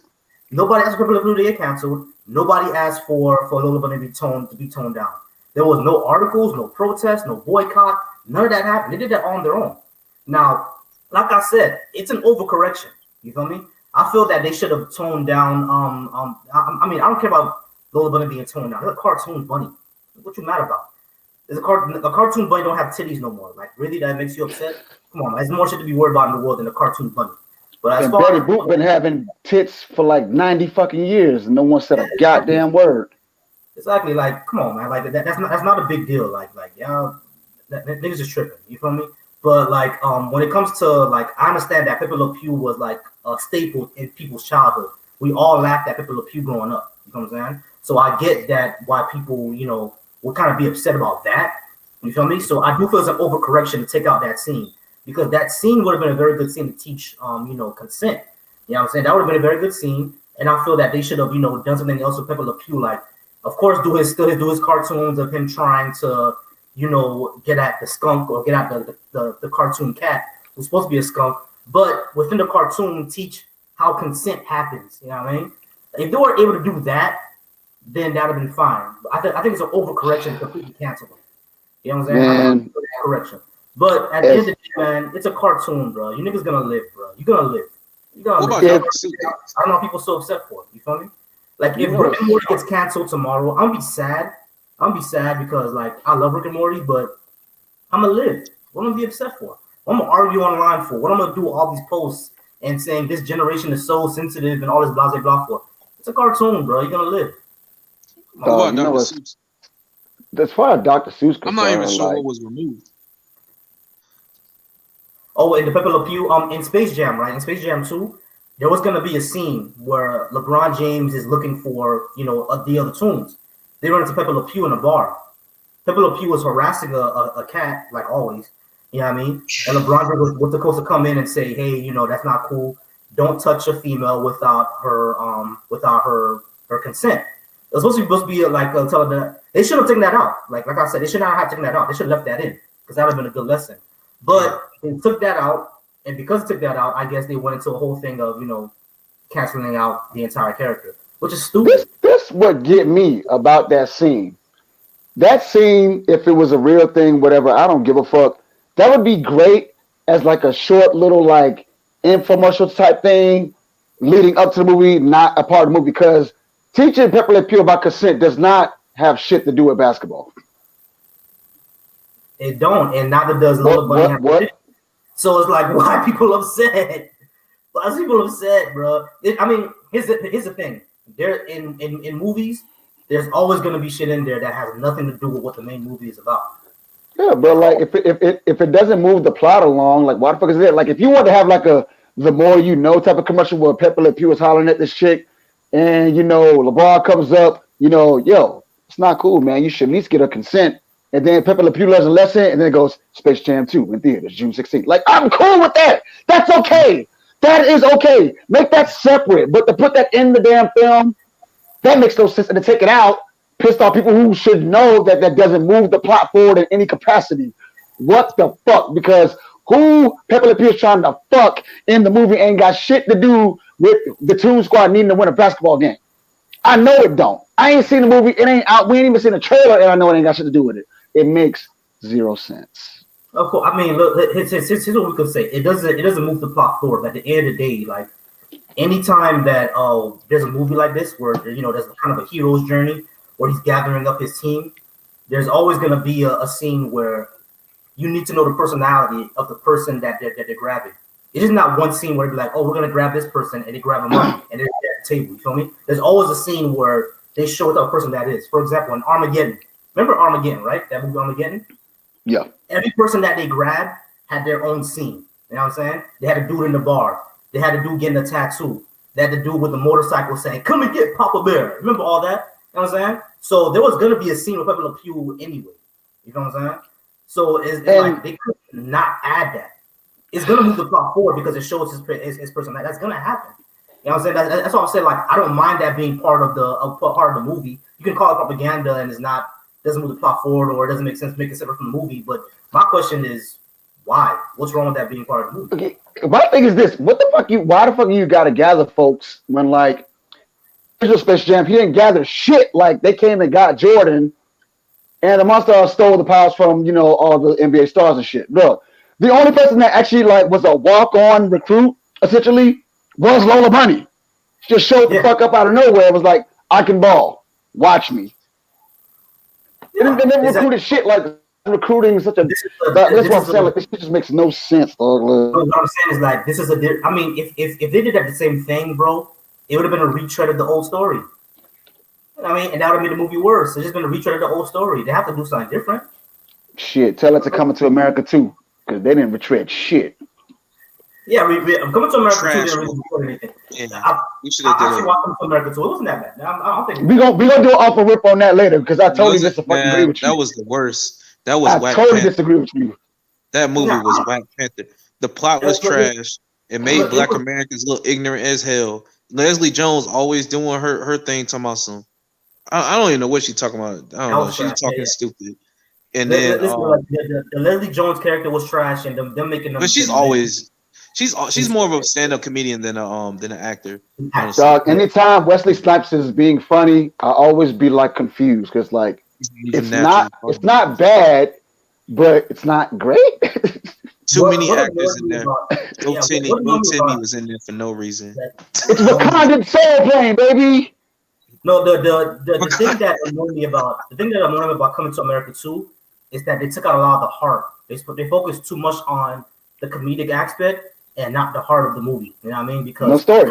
Speaker 2: Nobody asked for Pepe Le Pew to get canceled. Nobody asked for Lola Bunny to be toned down. There was no articles, no protest, no boycott. None of that happened. They did that on their own. Now, like I said, it's an overcorrection. You feel me? I feel that they should have toned down. I mean, I don't care about Lola Bunny being toned down. It's a cartoon bunny. What you mad about? A cartoon bunny don't have titties no more. Like, really, that makes you upset? Come on, man. There's more shit to be worried about in the world than a cartoon bunny. But as
Speaker 1: And
Speaker 2: far
Speaker 1: Betty
Speaker 2: as
Speaker 1: Boop been having tits for like 90 fucking years, and no one said
Speaker 2: yeah,
Speaker 1: a
Speaker 2: exactly.
Speaker 1: goddamn word.
Speaker 2: Exactly. Like, come on, man. Like that's not a big deal. Yeah, that niggas just tripping. You feel me? But like, when it comes to like, I understand that Pepe Le Pew was like a staple in people's childhood. We all laughed at Pepe Le Pew growing up. You know what I'm saying? So I get that why people, would kind of be upset about that. You feel me? So I do feel it's an overcorrection to take out that scene because that scene would have been a very good scene to teach, consent. You know what I'm saying? That would have been a very good scene, and I feel that they should have, done something else with Pepe Le Pew, like of course, do his cartoons of him trying to, get at the skunk or get at the cartoon cat who's supposed to be a skunk, but within the cartoon, teach how consent happens. You know what I mean? If they were able to do that, then that would have been fine. I think it's an overcorrection to completely cancel them. You know what I'm saying? I'm
Speaker 1: Man,
Speaker 2: for that correction. But at the end of
Speaker 1: as
Speaker 2: the day, man, it's a cartoon, bro. You niggas gonna live, bro. You gonna live. You gonna
Speaker 3: What
Speaker 2: live.
Speaker 3: about
Speaker 1: if
Speaker 3: Dr. Seuss?
Speaker 2: I don't know how people so upset for it. You feel me? Like
Speaker 1: you
Speaker 2: if
Speaker 1: know
Speaker 2: Rick and
Speaker 1: what's
Speaker 2: Morty gets canceled tomorrow, I'm gonna be sad. I'm gonna be sad because like I love Rick and Morty, but I'm gonna live. What am I gonna be upset for? What I'm gonna argue online for? What I'm gonna do all these posts and saying this generation is so sensitive and all this blah blah blah for? It's a cartoon, bro. You're gonna live. Come
Speaker 3: What
Speaker 2: on.
Speaker 1: dog,
Speaker 3: about
Speaker 1: you know
Speaker 3: Dr.
Speaker 1: what's
Speaker 3: Seuss?
Speaker 1: as far as Dr. Seuss
Speaker 3: I'm not even
Speaker 1: concerned,
Speaker 3: sure what
Speaker 1: like
Speaker 3: was removed.
Speaker 2: Oh, in the Pepe Le Pew, in Space Jam, right? In Space Jam 2, there was gonna be a scene where LeBron James is looking for, the other tunes. They run into Pepe Le Pew in a bar. Pepe Le Pew was harassing a cat, like always. You know what I mean? And LeBron was supposed to come in and say, hey, that's not cool. Don't touch a female without her consent. It was supposed to be like telling that they should have taken that out. Like I said, they should not have taken that out. They should have left that in because that would have been a good lesson.
Speaker 3: Yeah.
Speaker 2: But they took that out, and because they took that out, I guess they went into a whole thing of canceling out the entire character, which is
Speaker 1: this
Speaker 2: stupid.
Speaker 1: this what get me about that scene. That scene, if it was a real thing, whatever, I don't give a fuck. That would be great as like a short little like infomercial type thing leading up to the movie, not a part of the movie, because teaching Pepe Le Pew about consent does not have shit to do with basketball.
Speaker 2: It don't, and neither does Lola
Speaker 1: What
Speaker 2: Bunny
Speaker 1: what
Speaker 2: have a dick.
Speaker 1: what?
Speaker 2: So it's like, why are people upset? Why are people upset, bro? I mean, here's the thing. There in movies, there's always gonna be shit in there that has nothing to do with what the main movie is about.
Speaker 1: Yeah,
Speaker 2: There's
Speaker 1: but like
Speaker 2: always,
Speaker 1: if it doesn't move the plot along, like why the fuck is it? Like if you want to have like a the more you know type of commercial where Pepe Le Pew is hollering at this chick, and LeBron comes up, yo, it's not cool, man. You should at least get her consent. And then Pepe Le Pew learns a lesson, and then it goes Space Jam 2 in theaters June 16th. Like I'm cool with that. That's okay. That is okay. Make that separate, but to put that in the damn film, that makes no sense. And to take it out, pissed off people who should know that that doesn't move the plot forward in any capacity. What the fuck? Because who Pepe Le Pew is trying to fuck in the movie ain't got shit to do with the Toon Squad needing to win a basketball game. I know it don't. I ain't seen the movie. It ain't out. We ain't even seen the trailer, and I know it ain't got shit to do with it. It makes zero sense.
Speaker 2: of course. I mean, look, here's what we could say. It doesn't move the plot forward. But at the end of the day, like anytime that there's a movie like this where there's kind of a hero's journey where he's gathering up his team, there's always gonna be a scene where you need to know the personality of the person that they're grabbing. It's just not one scene where it'd be like, oh, we're gonna grab this person and they grab him up and they're at the table. You feel me? There's always a scene where they show what type of person that is. For example, in Armageddon, remember Armageddon, right? That movie Armageddon.
Speaker 1: Yeah.
Speaker 2: Every person that they grabbed had their own scene. You know what I'm saying? They had a dude in the bar. They had a dude getting a tattoo. They had the dude with the motorcycle saying, "Come and get Papa Bear." Remember all that? You know what I'm saying? So there was gonna be a scene with Pepe Le Pew anyway. You know what I'm saying? So it's like they could not add that. It's gonna move the plot forward because it shows his personality. That's gonna happen. You know what I'm saying? That's what I'm saying. Like I don't mind that being part of the movie. You can call it propaganda and it's not doesn't move the plot forward or it doesn't make sense to make it separate from the movie. But my question is, why? What's wrong with that being part of the movie?
Speaker 1: Okay. My thing is this: what the fuck why the fuck you gotta gather folks when like original Space Jam? He didn't gather shit. Like they came and got Jordan, and the Monsters stole the powers from all the NBA stars and shit. Bro, the only person that actually like was a walk-on recruit essentially was Lola Bunny. She just showed the fuck up out of nowhere. It was like, I can ball. Watch me. Yeah, they never recruited shit like recruiting such a. That's what I'm saying. Like, this just makes no sense, dog.
Speaker 2: What I'm saying is like this is a. I mean, if they did that the same thing, bro, it would have been a retread of the old story. I mean, and that would have made the movie worse. It's just been a retread of the old story. They have to do something different.
Speaker 1: Shit, tell it to Coming to America too, because they didn't retread shit.
Speaker 2: Yeah, Coming to America 2 didn't really record anything. Yeah, we should have actually watched Coming to America 2. It wasn't that bad. I don't think
Speaker 1: we gonna do an off a rip on that later because I totally disagree with you.
Speaker 3: That was the worst. That was
Speaker 1: I totally disagree with you.
Speaker 3: That movie was Black Panther. The plot was trash. It made Black Americans look ignorant as hell. Leslie Jones always doing her thing, talking about some. I don't even know what she's talking about. I don't know. She's talking stupid. And then
Speaker 2: the Leslie Jones character was trash, and them making them.
Speaker 3: But she's always. She's more of a stand-up comedian than an actor.
Speaker 1: Dog, anytime Wesley Snipes is being funny, I always be like confused because like it's not bad, but it's not great.
Speaker 3: Too many actors in there. Bill Tinney was in there for no reason.
Speaker 1: It's Wakandan soul plane, baby.
Speaker 2: No, the thing that annoyed me about Coming to America 2 is that they took out a lot of the heart. They focused too much on the comedic aspect and not the heart of the movie. You know what I mean? Because
Speaker 1: no story.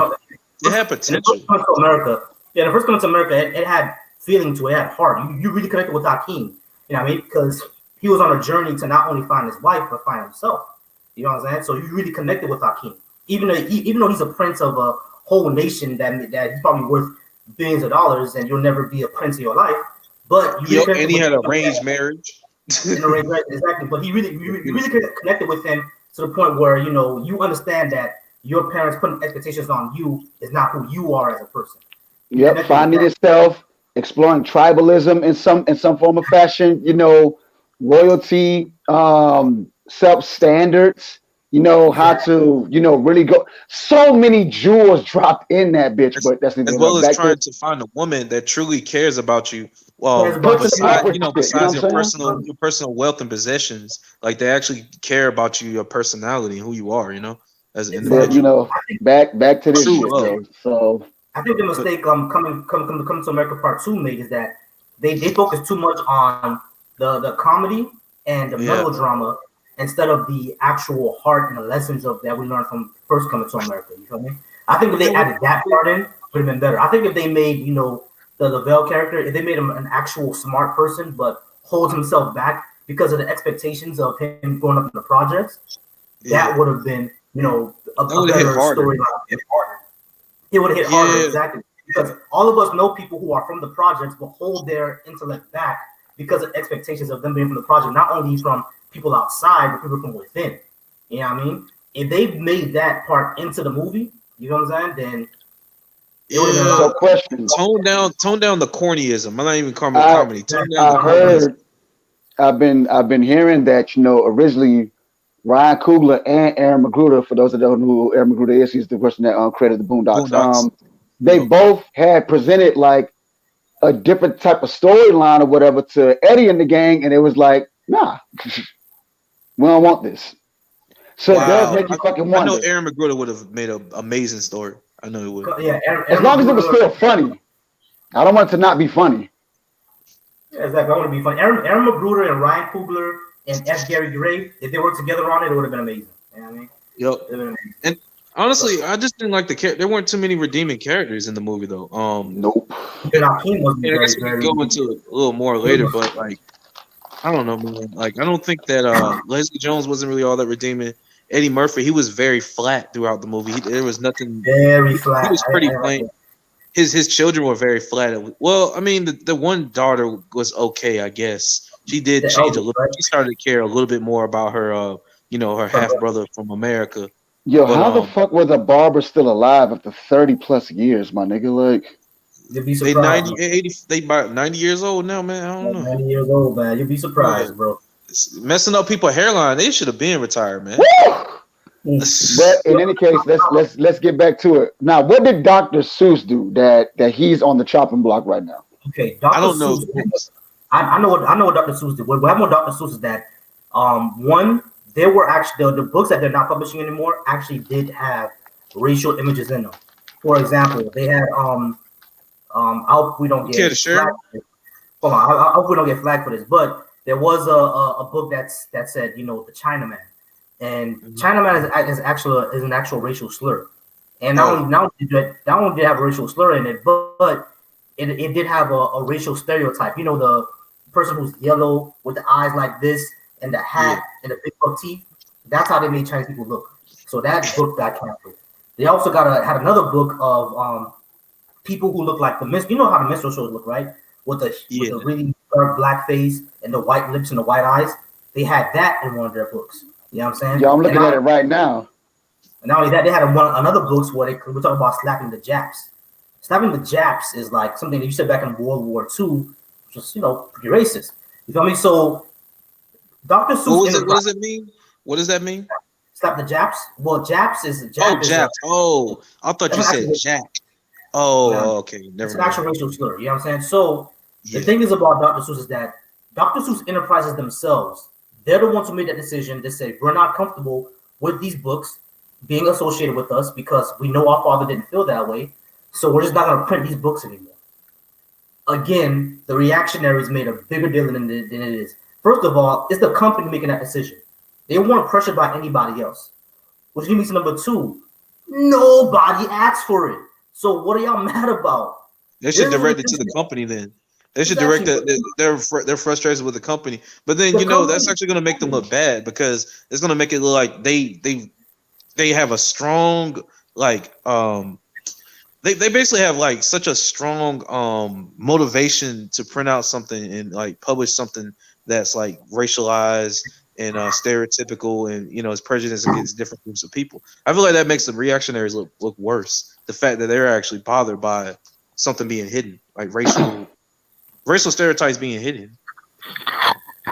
Speaker 3: It had potential.
Speaker 2: The first Coming to America, it had feeling to it. It had heart. You really connected with Hakeem. You know what I mean? Because he was on a journey to not only find his wife but find himself. You know what I'm saying? So you really connected with Hakeem, even though he's a prince of a whole nation that he's probably worth billions of dollars, and you'll never be a prince in your life. But
Speaker 3: and he had an arranged marriage.
Speaker 2: Exactly. But he really connected with him to the point where you understand that your parents putting expectations on you is not who you are as a person.
Speaker 1: Yep, finding yourself, exploring tribalism in some form of fashion. Royalty, self standards. How to really go. So many jewels dropped in that bitch, but that's
Speaker 3: as well as trying to find a woman that truly cares about you. Well, besides your personal wealth and possessions, like they actually care about you, your personality, and who you are. As an individual.
Speaker 1: Back to this shit. Though, so
Speaker 2: I think the mistake coming to America Part 2 made is that they focus too much on the comedy and the melodrama instead of the actual heart and the lessons of that we learned from first Coming to America. You feel me? I think if they added that part in, would have been better. I think if they made the Lavelle character, if they made him an actual smart person but holds himself back because of the expectations of him growing up in the projects, that would have been a better storyline. It would have hit harder, exactly. Because all of us know people who are from the projects but hold their intellect back because of expectations of them being from the project, not only from people outside, but people from within. You know what I mean? If they made that part into the movie, you know what I'm saying? Then it would have been
Speaker 1: so question.
Speaker 3: Tone down the cornyism. I'm not even calling it comedy. Tone down the cornyism.
Speaker 1: I've been hearing that originally Ryan Coogler and Aaron McGruder, for those that don't know who Aaron McGruder is, he's the person that created the Boondocks. They both had presented like a different type of storyline or whatever to Eddie and the gang, and it was like, nah, we don't want this. So it does make you fucking wonder.
Speaker 3: I know Aaron McGruder would have made an amazing story. I know he would.
Speaker 2: Yeah,
Speaker 1: as long as it was still funny. I don't want it to not be funny.
Speaker 2: Yeah, exactly. I want to be funny. Aaron McGruder and Ryan Coogler and F. Gary Gray. If they worked together on it, it would have been amazing. You know what I mean?
Speaker 3: Yep.
Speaker 2: It would have been amazing.
Speaker 3: And
Speaker 2: But
Speaker 3: honestly, I just didn't like the character. There weren't too many redeeming characters in the movie though.
Speaker 1: Nope.
Speaker 2: Ben Akeem wasn't
Speaker 3: And I guess
Speaker 2: very,
Speaker 3: we could
Speaker 2: very.
Speaker 3: go into it a little more later, but like I don't know, man. Like I don't think that Leslie Jones wasn't really all that redeeming. Eddie Murphy, he was very flat throughout the movie. There was nothing.
Speaker 2: Very
Speaker 3: He
Speaker 2: flat.
Speaker 3: was pretty
Speaker 2: I like
Speaker 3: plain.
Speaker 2: that.
Speaker 3: His children were very flat. Well, I mean, the one daughter was okay, I guess. She did
Speaker 2: The
Speaker 3: change a
Speaker 2: eldest,
Speaker 3: little.
Speaker 2: right?
Speaker 3: She started to care a little bit more about her, her
Speaker 2: Her
Speaker 3: half
Speaker 2: brother.
Speaker 3: brother from America.
Speaker 1: Yo,
Speaker 3: But
Speaker 1: how the fuck were the Barbers still alive after 30 plus years, my nigga? Like,
Speaker 2: You'd be
Speaker 3: they
Speaker 2: surprised.
Speaker 3: 90, 80, they about 90 years old now, man. I don't
Speaker 2: Like
Speaker 3: know.
Speaker 2: 90 years old, man. You'd be
Speaker 3: Bro,
Speaker 2: surprised, bro.
Speaker 3: it's messing up people's hairline. They should have been retired, man.
Speaker 1: woo!
Speaker 2: Mm.
Speaker 1: But in any case, let's get back to it. Now, what did Dr. Seuss do that he's on the chopping block right now?
Speaker 2: Okay,
Speaker 3: I
Speaker 2: Dr.
Speaker 3: don't know.
Speaker 2: Seuss. I know what Dr. Seuss did. What happened with Dr. Seuss is that one, there were actually the books that they're not publishing anymore actually did have racial images in them. For example, they had I hope we don't
Speaker 3: You care
Speaker 2: get
Speaker 3: to share?
Speaker 2: flagged. Hold on, I hope we don't get flagged for this. But there was a book that said the Chinaman, and
Speaker 3: Mhm.
Speaker 2: Chinaman is an actual racial slur. And
Speaker 3: Oh,
Speaker 2: not only did it have a racial slur in it, but it did have a racial stereotype. The person who's yellow with the eyes like this and the
Speaker 3: yeah.
Speaker 2: hat and the big buck teeth. That's how they made Chinese people look. So that book got canceled. They also had another book of people who look like the mist. You know how the minstrel shows look, right? With
Speaker 3: Yeah.
Speaker 2: the really dark black face and the white lips and the white eyes. They had that in one of their books. You know what I'm saying?
Speaker 1: Yo, I'm
Speaker 2: And
Speaker 1: looking
Speaker 2: not,
Speaker 1: at it right now.
Speaker 2: and not only that, they had another books where we talk about slapping the Japs. Slapping the Japs is like something that you said back in World War II, just pretty racist. You feel me? So Dr.
Speaker 3: What
Speaker 2: Seuss
Speaker 3: was it? What
Speaker 2: Enterprise
Speaker 3: does it mean? What does that mean?
Speaker 2: slap the Japs. Well,
Speaker 3: Oh,
Speaker 2: Jap is
Speaker 3: Japs. Oh, I thought
Speaker 2: that's
Speaker 3: you
Speaker 2: an
Speaker 3: said
Speaker 2: actual
Speaker 3: Jack.
Speaker 2: no,
Speaker 3: Oh, okay.
Speaker 2: it's
Speaker 3: Never
Speaker 2: an
Speaker 3: mind.
Speaker 2: actual racial slur. You know what I'm saying? So the
Speaker 3: Yeah.
Speaker 2: thing is about Dr. Seuss is that Dr. Seuss Enterprises themselves, they're the ones who made that decision. They say we're not comfortable with these books being associated with us because we know our father didn't feel that way. So we're just not going to print these books anymore. Again, the reactionaries made a bigger deal than it is. First of all, it's the company making that decision. They weren't pressured by anybody else. Which gives me to number two. Nobody asked for it. So what are y'all mad about?
Speaker 3: They
Speaker 2: They're
Speaker 3: should
Speaker 2: literally
Speaker 3: direct it to the
Speaker 2: thinking
Speaker 3: company then. They should direct
Speaker 2: exactly
Speaker 3: their frustrations with the company. But then
Speaker 2: the
Speaker 3: that's
Speaker 2: company.
Speaker 3: actually going to make them look bad because it's going to make it look like they have a strong like they basically have like such a strong motivation to print out something and like publish something that's like racialized and stereotypical and is prejudiced against different groups of people. I feel like that makes the reactionaries look worse. The fact that they're actually bothered by something being hidden, like racial stereotypes being hidden.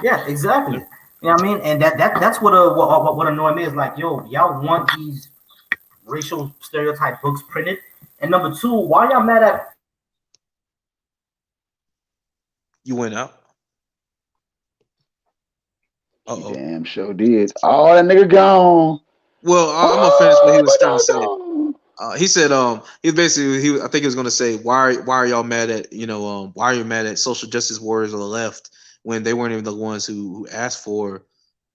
Speaker 2: Yeah, exactly.
Speaker 3: Yeah.
Speaker 2: You know what I mean? And that's what annoyed me is like, yo, y'all want these racial stereotype books printed. And number two, why y'all mad at
Speaker 3: You went out. Uh
Speaker 1: He
Speaker 3: oh.
Speaker 1: damn sure did. Oh, that nigga gone.
Speaker 3: Well, I'm gonna finish what he
Speaker 1: Oh,
Speaker 3: was trying to
Speaker 1: that
Speaker 3: say.
Speaker 1: gone.
Speaker 3: He said he basically I think he was gonna say why are y'all mad at why are you mad at social justice warriors on the left when they weren't even the ones who asked for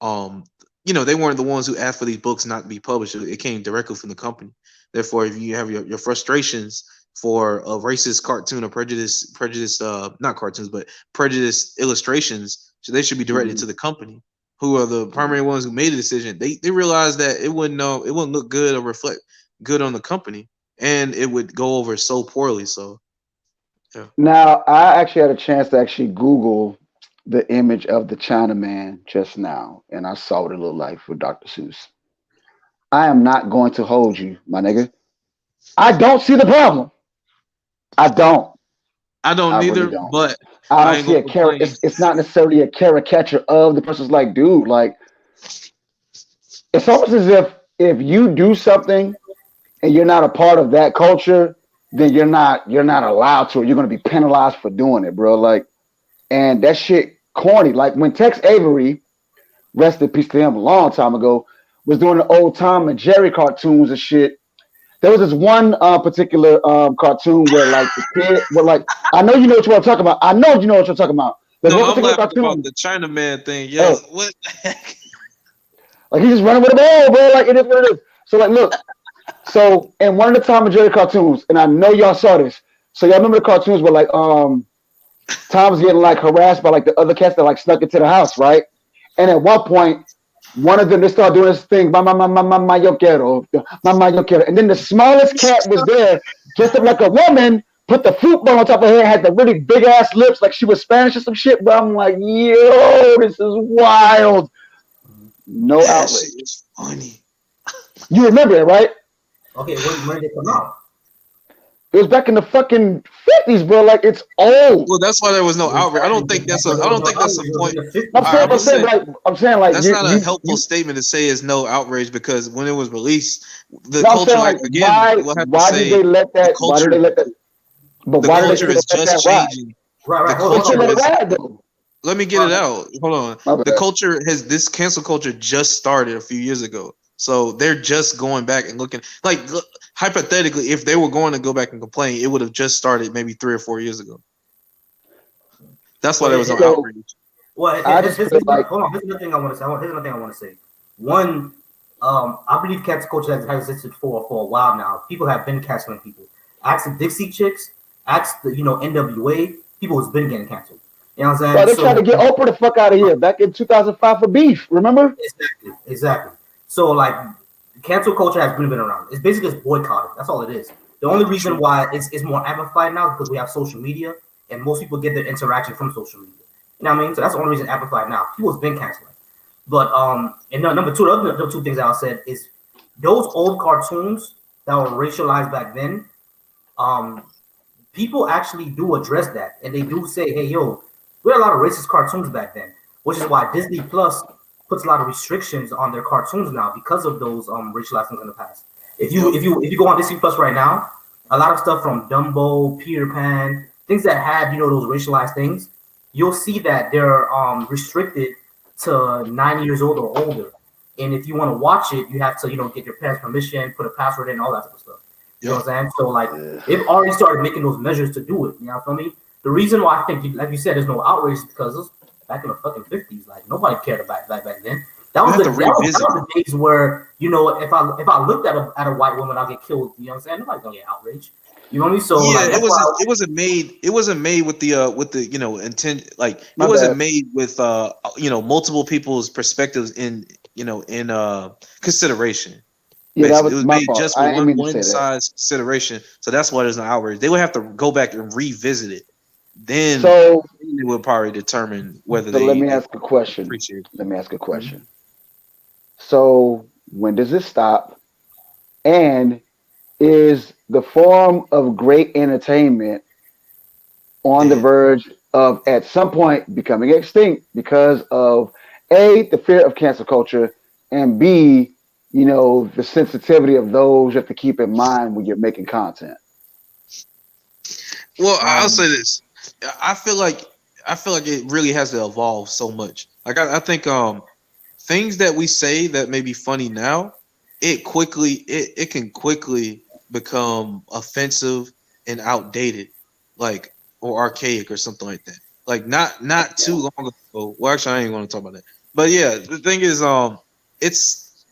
Speaker 3: um they weren't the ones who asked for these books not to be published. It came directly from the company. Therefore, if you have your frustrations for a racist cartoon or prejudice not cartoons but prejudice illustrations, so they should be directed
Speaker 1: Mhm.
Speaker 3: to the company who are the primary ones who made the decision. They realized that it wouldn't look good or reflect good on the company, and it would go over so poorly. So yeah,
Speaker 1: Now, I actually had a chance to actually Google the image of the Chinaman just now, and I saw what it looked like for Dr. Seuss. I am not going to hold you, my nigga. I don't see the problem. I don't.
Speaker 3: I don't
Speaker 1: I really
Speaker 3: neither,
Speaker 1: don't.
Speaker 3: but
Speaker 1: I
Speaker 3: I
Speaker 1: don't
Speaker 3: ain't
Speaker 1: see
Speaker 3: gonna
Speaker 1: a character.
Speaker 3: complain.
Speaker 1: It's not necessarily a caricature of the person's like, dude, like it's almost as if you do something and you're not a part of that culture, then you're not allowed to, or you're gonna be penalized for doing it, bro. Like, and that shit corny. Like when Tex Avery, rest in peace to him, a long time ago, was doing the old Tom and Jerry cartoons and shit. There was this one particular cartoon where like the kid, where like I know you know what you're talking about. I know you know what you're talking about. There's
Speaker 3: No,
Speaker 1: one
Speaker 3: I'm
Speaker 1: particular
Speaker 3: laughing about
Speaker 1: cartoon.
Speaker 3: the Chinaman thing. Yo,
Speaker 1: Oh,
Speaker 3: what the heck?
Speaker 1: like he's just running with the ball, bro. Like it is what it is. So like, look. So in one of the Tom and Jerry cartoons, and I know y'all saw this. So y'all remember the cartoons where like Tom's getting like harassed by like the other cats that like snuck into the house, right? And at one point, one of them they start doing this thing, my yo quiero, my yo quiero, and then the smallest cat was there, dressed up like a woman, put the fruit bowl on top of her head, had the really big ass lips, like she was Spanish or some shit. But I'm like, yo, this is wild. No
Speaker 3: That shit
Speaker 1: outrage.
Speaker 3: is funny.
Speaker 1: You remember it, right?
Speaker 2: Okay, when did they come out?
Speaker 1: It was back in the fucking 50s, bro. Like it's old.
Speaker 3: Well, that's why there was no outrage. I
Speaker 2: Exactly.
Speaker 3: don't think that's a.
Speaker 2: But
Speaker 3: I
Speaker 2: there was
Speaker 3: don't
Speaker 2: no
Speaker 3: think that's
Speaker 2: outrage.
Speaker 3: a
Speaker 2: It was
Speaker 3: point.
Speaker 2: in the
Speaker 1: I'm
Speaker 3: All
Speaker 2: 50s.
Speaker 3: right,
Speaker 1: saying,
Speaker 3: I'm gonna say
Speaker 1: I'm saying, like
Speaker 3: that's not a helpful
Speaker 1: you.
Speaker 3: statement to say is no outrage because when it was released, the
Speaker 1: No, I'm saying,
Speaker 3: culture, like
Speaker 1: like,
Speaker 3: again, we'll have to
Speaker 1: why did they
Speaker 3: say
Speaker 1: let
Speaker 3: the
Speaker 1: that? Why did they
Speaker 3: culture,
Speaker 1: let that? But
Speaker 3: the
Speaker 1: why did they
Speaker 3: culture
Speaker 1: still
Speaker 3: is
Speaker 1: let
Speaker 3: just
Speaker 1: that ride?
Speaker 3: changing.
Speaker 2: Right,
Speaker 3: The
Speaker 2: right.
Speaker 1: They
Speaker 2: Hold
Speaker 1: still
Speaker 3: culture
Speaker 2: on,
Speaker 1: let it
Speaker 3: is.
Speaker 1: ride though.
Speaker 3: Let me get it
Speaker 2: right.
Speaker 3: out. Hold on.
Speaker 1: My
Speaker 3: The
Speaker 1: bad.
Speaker 3: culture has this cancel culture just started a few years ago. So they're just going back and looking like hypothetically, if they were going to go back and complain, it would have just started maybe 3 or 4 years ago. That's why
Speaker 2: Well,
Speaker 3: there was no
Speaker 1: So
Speaker 3: outrage.
Speaker 2: well,
Speaker 1: I just feel like
Speaker 2: hold on. Here's another thing I want to say. Here's another thing I want to say. One, I believe cancel culture has existed for a while now. People have been canceling people. Ask the Dixie Chicks, ask the NWA. People has been getting canceled. You know what I'm
Speaker 1: bro,
Speaker 2: saying?
Speaker 1: they tried to
Speaker 2: So
Speaker 1: get Oprah the fuck out of here back in 2005 for beef. Remember?
Speaker 2: exactly, exactly. So like, cancel culture has been around. It's basically just boycotting. That's all it is. The only reason
Speaker 3: True.
Speaker 2: why it's more amplified now is because we have social media, and most people get their interaction from social media. You know what I mean? So that's the only reason it's amplified now. People's been canceling. But and number two, the other two things I said is those old cartoons that were racialized back then. Um, People actually do address that, and they do say, "Hey, yo, we had a lot of racist cartoons back then," which is why Disney Plus puts a lot of restrictions on their cartoons now because of those racialized things in the past.
Speaker 3: Yep.
Speaker 2: If you go on Disney Plus right now, a lot of stuff from Dumbo, Peter Pan, things that had those racialized things, you'll see that they're restricted to 9 years old or older. And if you want to watch it, you have to get your parents' permission, put a password in, all that type of stuff. You know
Speaker 3: Yep.
Speaker 2: what I'm saying? So like
Speaker 1: Yeah.
Speaker 2: they've already started making those measures to do it. You know what I mean? The reason why I think, like you said, there's no outrage is because it was back in the fucking 50s. Like nobody cared about back then. That
Speaker 3: You
Speaker 2: was
Speaker 3: have
Speaker 2: the
Speaker 3: to revisit it.
Speaker 2: days where if I looked at a white woman, I'll get killed. You know what I'm saying? Nobody's gonna get outraged. You know what I mean? So
Speaker 3: Yeah,
Speaker 2: like that's why.
Speaker 3: it wasn't made with the intent, like it
Speaker 1: My
Speaker 3: wasn't
Speaker 1: bad.
Speaker 3: made with multiple people's perspectives in consideration.
Speaker 1: Yeah, that
Speaker 3: Basically, it
Speaker 1: was
Speaker 3: was
Speaker 1: my
Speaker 3: made
Speaker 1: fault.
Speaker 3: just
Speaker 1: I
Speaker 3: with
Speaker 1: didn't mean to
Speaker 3: one
Speaker 1: say that.
Speaker 3: side's consideration. So that's why there's no outrage. They would have to go back and revisit it. Then
Speaker 1: So,
Speaker 3: they would probably determine whether
Speaker 1: so let
Speaker 3: they
Speaker 1: me ask a question.
Speaker 3: appreciate it.
Speaker 1: Let me ask a
Speaker 3: Mhm.
Speaker 1: question. So, when does it stop? And is the form of great entertainment on the
Speaker 3: Dead.
Speaker 1: verge of at some point becoming extinct because of A, the fear of cancel culture, and B, the sensitivity of those you have to keep in mind when you're making content.
Speaker 3: Well, I'll
Speaker 2: Um,
Speaker 3: say this. I feel like I feel like it really has to evolve so much. Like I think things that we say that may be funny now, it can quickly become offensive and outdated, like or archaic or something like that. Like not too long ago. Well, actually, I ain't going to talk about that. But yeah, the thing is, it's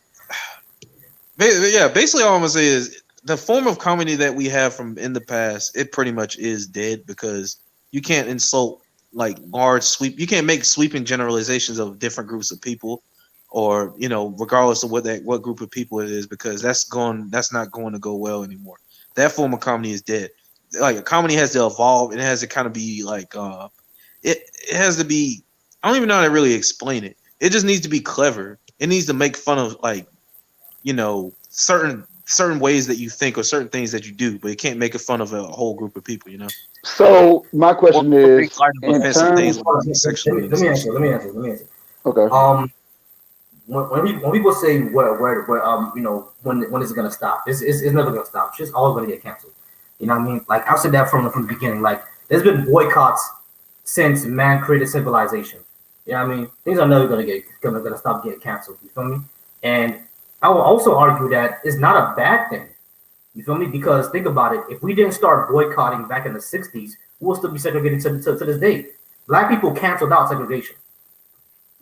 Speaker 3: yeah. Basically, all I'm gonna say is the form of comedy that we have from in the past, it pretty much is dead because you can't insult like large sweep. You can't make sweeping generalizations of different groups of people, or regardless of what group of people it is, because that's not going to go well anymore. That form of comedy is dead. Like a comedy has to evolve, and it has to kind of be like it has to be. I don't even know how to really explain it. It just needs to be clever. It needs to make fun of like certain ways that you think or certain things that you do, but it can't make it fun of a whole group of people.
Speaker 1: So my question
Speaker 3: Or make
Speaker 1: is,
Speaker 3: light of
Speaker 1: in
Speaker 3: offensive things
Speaker 1: terms,
Speaker 3: like sexual
Speaker 2: let me
Speaker 3: orientation.
Speaker 2: answer. Let me answer. Let me answer.
Speaker 1: okay,
Speaker 2: Um, when people say where when is it gonna stop? It's never gonna stop. It's just always gonna get canceled. You know what I mean? Like I've said that from the beginning. Like there's been boycotts since man created civilization. You know what I mean? Things are never gonna stop getting canceled. You feel me? And I will also argue that it's not a bad thing. You feel me? Because think about it. If we didn't start boycotting back in the '60s, we'll still be segregated to this day. Black people canceled out segregation.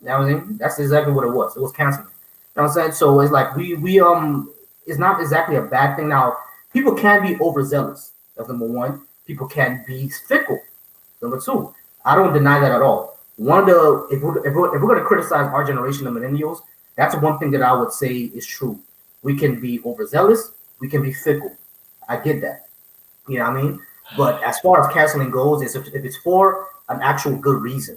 Speaker 2: You know what I mean? That's exactly what it was. It was canceling. You know what I'm saying? So it's like we it's not exactly a bad thing. Now, people can be overzealous. That's number one. People can be fickle. Number two, I don't deny that at all. One of the if we're gonna criticize our generation, the millennials, that's one thing that I would say is true. We can be overzealous. We can be fickle. I get that. You know what I mean? But as far as canceling goes, is if it's for an actual good reason,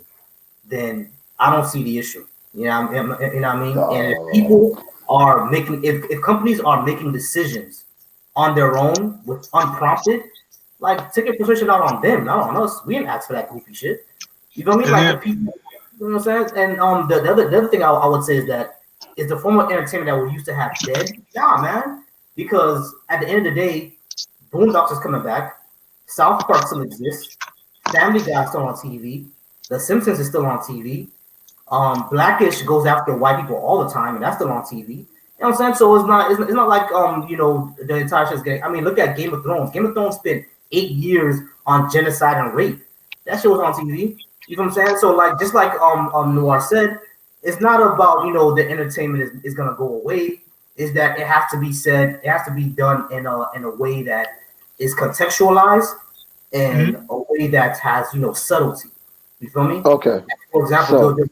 Speaker 2: then I don't see the issue. You know what I mean? And if
Speaker 1: Oh,
Speaker 2: people are making, if companies are making decisions on their own with unprompted, like take a position out on them, not on us. We didn't ask for that goofy shit. You know what I mean?
Speaker 3: And
Speaker 2: Like the
Speaker 3: then
Speaker 2: people, you know what I'm saying? And the other thing I would say is that is the form of entertainment that we used to have dead. Nah, man. Because at the end of the day, Boondocks is coming back. South Park still exists. Family Guy is still on TV. The Simpsons is still on TV. Blackish goes after white people all the time, and that's still on TV. You know what I'm saying? So it's not like the entire shit's getting. I mean, look at Game of Thrones. Game of Thrones spent 8 years on genocide and rape. That shit was on TV. You know what I'm saying? So like just like Noir said, it's not about the entertainment is gonna go away. Is that it has to be said? It has to be done in a way that is contextualized and
Speaker 3: mhm.
Speaker 2: a way that has subtlety. You feel me?
Speaker 1: okay.
Speaker 2: For example,
Speaker 1: So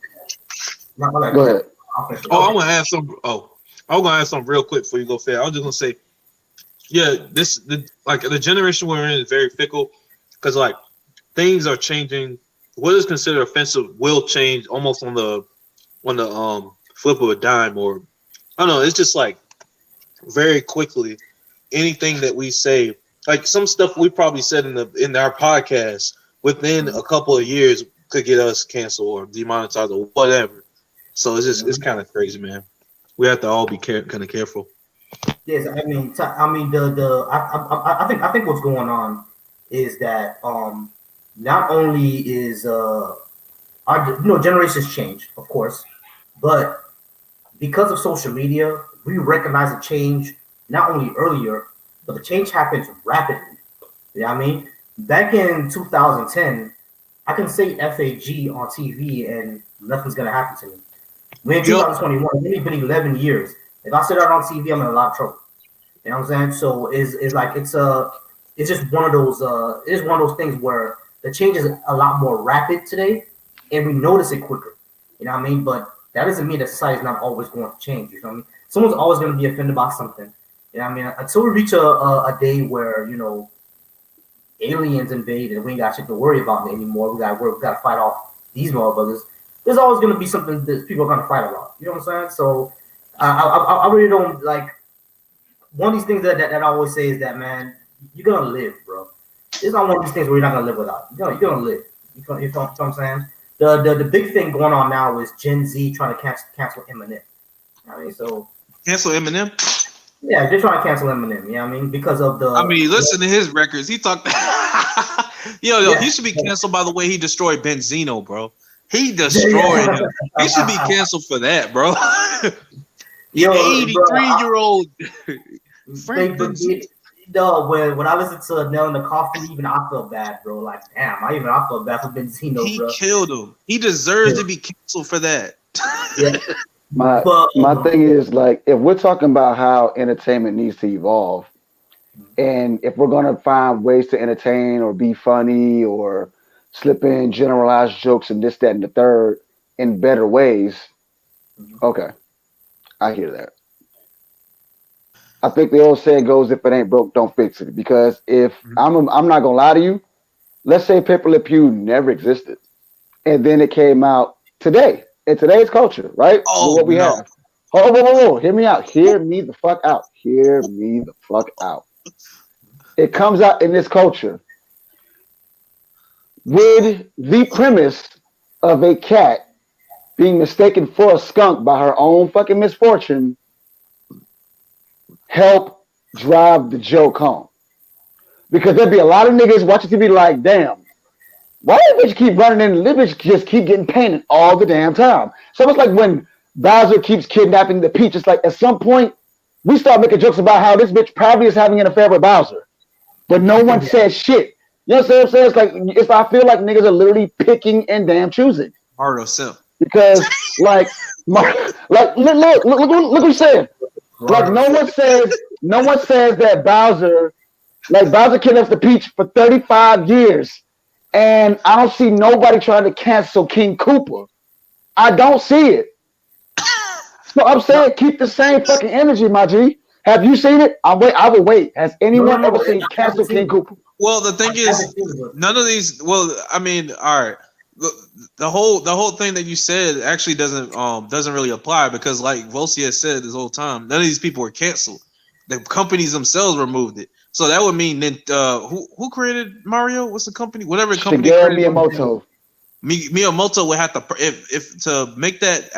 Speaker 2: not my bad. Go
Speaker 1: go
Speaker 2: ahead.
Speaker 1: ahead.
Speaker 2: I'll finish it.
Speaker 3: Oh, I
Speaker 2: Okay.
Speaker 3: want to add some. Oh, I was gonna add something real quick before you go fair. I was just gonna say, yeah, like the generation we're in is very fickle because like things are changing. What is considered offensive will change almost on the flip of a dime, or I don't know. It's just like very quickly. Anything that we say, like some stuff we probably said in our podcast within a couple of years could get us canceled or demonetized or whatever. So it's
Speaker 2: Mhm.
Speaker 3: kind of crazy, man. We have to all be kind of careful.
Speaker 2: Yes, I mean I think what's going on is that not only is our generations change, of course, but because of social media, we recognize the change not only earlier, but the change happens rapidly. You know what I mean? Back in 2010, I can say FAG on TV and nothing's gonna happen to me. We're in
Speaker 3: Yep.
Speaker 2: 2021. It's only been 11 years. If I sit out on TV, I'm in a lot of trouble. You know what I'm saying? So is like it's just one of those it's one of those things where the change is a lot more rapid today, and we notice it quicker. You know what I mean? But that doesn't mean that society is not always going to change. You know what I mean? Someone's always going to be offended about something. You know what I mean? Until we reach a day where aliens invade and we ain't got shit to worry about anymore. We got to fight off these motherfuckers. There's always going to be something that people are going to fight about. You know what I'm saying? So I really don't like one of these things that I always say is that man, you're gonna live, bro. It's not one of these things where you're not gonna live without. You're gonna live. You know what I'm saying? The big thing going on now is Gen Z trying to cancel Eminem. I mean, so
Speaker 3: Cancel Eminem.
Speaker 2: yeah, they're trying to cancel Eminem. You know what I mean? Because of
Speaker 3: I mean, listen to his records. He talked. Yo, he
Speaker 2: yeah.
Speaker 3: should be canceled by the way he destroyed Benzino, bro. He destroyed him. He should be canceled for that, bro.
Speaker 2: Yo, bro,
Speaker 3: 83-year-old Frank
Speaker 2: think
Speaker 3: Benzino.
Speaker 2: no, when I listen to Nail in the Coffin, even I feel bad, bro. Like, damn, I feel bad for Benzino,
Speaker 3: He
Speaker 2: bro.
Speaker 3: killed him. He deserves to be canceled for that.
Speaker 2: Yeah,
Speaker 1: My
Speaker 2: but
Speaker 1: my thing is like if we're talking about how entertainment needs to evolve, and if we're gonna find ways to entertain or be funny or slip in generalized jokes and this, that, and the third in better ways, okay, I hear that. I think the old saying goes, "If it ain't broke, don't fix it." Because if I'm not gonna lie to you, let's say Pepe Le Pew never existed, and then it came out today in today's culture, right? With
Speaker 3: Oh
Speaker 1: what we
Speaker 3: no.
Speaker 1: have. Oh, whoa, whoa, whoa! Hear me out. Hear me the fuck out. Hear me the fuck out. It comes out in this culture. Would the premise of a cat being mistaken for a skunk by her own fucking misfortune help drive the joke home? Because there'd be a lot of niggas watching TV like, damn, why that bitch keep running in and this bitch just keep getting painted all the damn time? So it's like when Bowser keeps kidnapping the Peach, it's like at some point we start making jokes about how this bitch probably is having an affair with Bowser, but no one says shit. You know what I'm saying? It's like I feel like niggas are literally picking and damn choosing
Speaker 3: Hard simp.
Speaker 1: because like look what he's saying. Like no one says that Bowser kidnaps the Peach for 35 years, and I don't see nobody trying to cancel King Koopa. I don't see it. So I'm saying keep the same fucking energy, my G. Have you seen it? I will wait. Has anyone
Speaker 2: No.
Speaker 1: ever seen
Speaker 2: I haven't
Speaker 1: cancel
Speaker 2: seen
Speaker 1: King
Speaker 2: it.
Speaker 1: Koopa?
Speaker 3: Well, the thing
Speaker 2: I haven't
Speaker 3: is,
Speaker 2: seen it.
Speaker 3: none of these. Well, I mean, all right. The whole thing that you said actually doesn't really apply because, like Volsi has said this whole time, none of these people were canceled. The companies themselves removed it. So that would mean that who created Mario? What's the company? Whatever company
Speaker 1: Shigeru
Speaker 3: created Mario.
Speaker 1: Miyamoto.
Speaker 3: Miyamoto would have to if to make that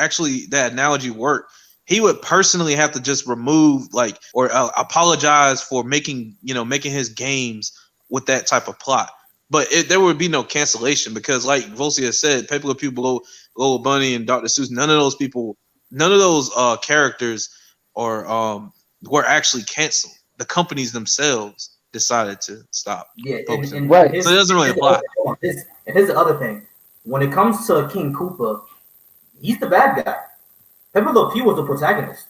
Speaker 3: analogy work, he would personally have to just remove like or apologize for making his games with that type of plot. But there would be no cancellation because, like Volsi has said, Pepe Le Pew, Lola Bunny, and Dr. Seuss, none of those people, none of those characters or were actually canceled. The companies themselves decided to stop
Speaker 2: Yeah,
Speaker 3: posting them.
Speaker 1: Right.
Speaker 3: So it doesn't really apply.
Speaker 2: And here's the other thing. When it comes to King Koopa, he's the bad guy. Pepe Le Pew was the protagonist.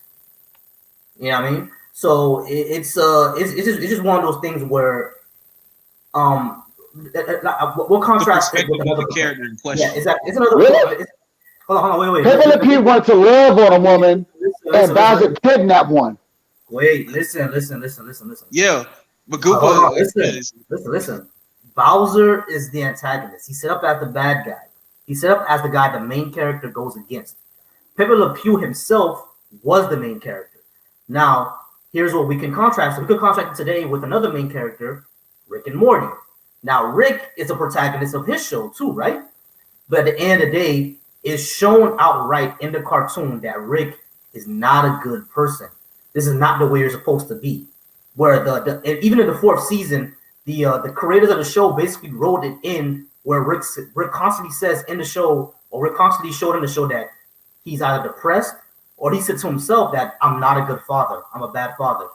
Speaker 2: You know what I mean? So it's just one of those things where we'll
Speaker 3: The
Speaker 2: contrast it
Speaker 3: perspective
Speaker 2: with
Speaker 3: of
Speaker 2: another
Speaker 3: the character in question.
Speaker 2: Yeah, exactly. It's another.
Speaker 1: Really?
Speaker 2: Hold on, wait.
Speaker 1: Pepe Le Pew wanted to love on a woman, and Bowser
Speaker 2: Listen.
Speaker 1: kidnapped one.
Speaker 2: Wait, listen.
Speaker 3: Yeah, but
Speaker 2: Hold on,
Speaker 3: Koopa
Speaker 2: listen. Bowser is the antagonist. He's set up as the bad guy. He's set up as the guy the main character goes against. Pepe Le Pew himself was the main character. Now, here's what we can contrast. We could contrast it today with another main character, Rick and Morty. Now, Rick is a protagonist of his show too, right? But at the end of the day, it's shown outright in the cartoon that Rick is not a good person. This is not the way you're supposed to be. Where and even in the fourth season, the creators of the show basically wrote it in where Rick constantly says in the show, or Rick constantly showed in the show that he's either depressed or he said to himself that I'm not a good father. I'm a bad father.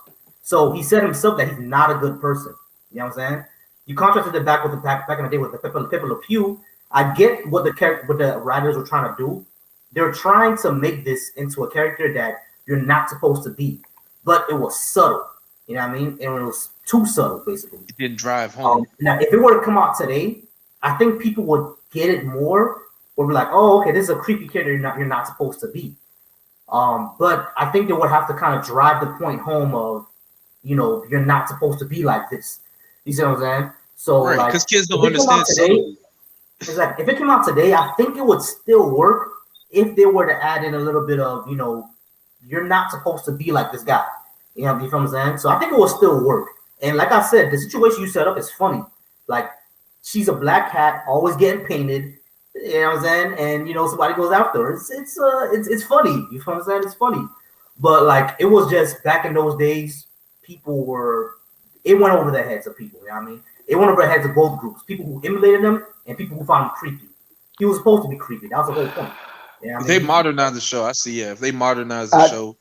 Speaker 2: So he said himself that he's not a good person. You know what I'm saying? You contrasted it back in the day with the Pepe Le Pew. I get what the writers were trying to do. They're trying to make this into a character that you're not supposed to be, but it was subtle. You know what I mean? And it was too subtle, basically.
Speaker 3: it didn't drive home.
Speaker 2: Now, if it were to come out today, I think people would get it more. Would be like, "Oh, okay, this is a creepy character you're not supposed to be." But I think they would have to kind of drive the point home of, you're not supposed to be like this. You see what I'm saying? So,
Speaker 3: Right,
Speaker 2: like,
Speaker 3: because kids don't
Speaker 2: if it came out
Speaker 3: understand
Speaker 2: today,
Speaker 3: subtlety.
Speaker 2: it's like if it came out today, I think it would still work if they were to add in a little bit of, you're not supposed to be like this guy. You know what I'm saying? So I think it will still work. And like I said, the situation you set up is funny. Like, she's a black cat, always getting painted. You know what I'm saying? And somebody goes after her. It's funny. You know what I'm saying? It's funny. But like, it was just back in those days, it went over the heads of people. You know what I mean? It went over the heads of both groups. People who emulated them and people who found him creepy. He was supposed to be creepy. That was the whole point. You know what
Speaker 3: If
Speaker 2: I
Speaker 3: they
Speaker 2: mean?
Speaker 3: modernize the show, I see. Yeah, if they modernize the show,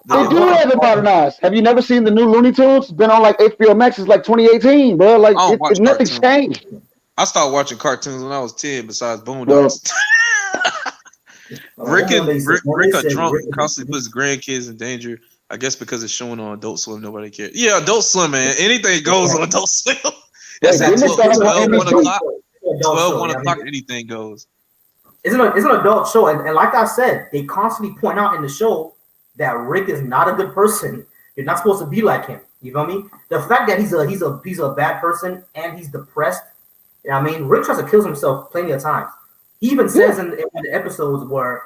Speaker 1: They
Speaker 3: then
Speaker 1: do
Speaker 3: it'll-
Speaker 1: have it modernized. Have you never seen the new Looney Tunes? It's been on like HBO Max since like 2018, bro. Like
Speaker 3: I don't watch
Speaker 1: nothing's
Speaker 3: cartoons.
Speaker 1: changed.
Speaker 3: I started watching cartoons when I was 10. Besides
Speaker 1: Well,
Speaker 3: Boondocks, Rick
Speaker 2: When
Speaker 3: and
Speaker 2: they said- when
Speaker 3: Rick
Speaker 2: they
Speaker 3: are
Speaker 2: said
Speaker 3: drunk
Speaker 2: Rick
Speaker 3: and
Speaker 2: is-
Speaker 3: constantly puts grandkids in danger. I guess because it's showing on Adult Swim, nobody cares. Yeah, Adult Swim, man. Anything goes on Adult Swim. That's
Speaker 1: Wait,
Speaker 3: at
Speaker 1: didn't it
Speaker 3: 12,
Speaker 1: start off on
Speaker 3: 12 1
Speaker 1: NBC?
Speaker 3: o'clock.
Speaker 2: Adult
Speaker 3: 12,
Speaker 2: show,
Speaker 3: 1
Speaker 2: you know what I
Speaker 3: o'clock,
Speaker 2: mean?
Speaker 3: anything goes.
Speaker 2: It's an adult show, and like I said, they constantly point out in the show that Rick is not a good person. You're not supposed to be like him. You feel me? The fact that he's a bad person and he's depressed. You know what I mean? Rick tries to kill himself plenty of times. He even says in the episodes where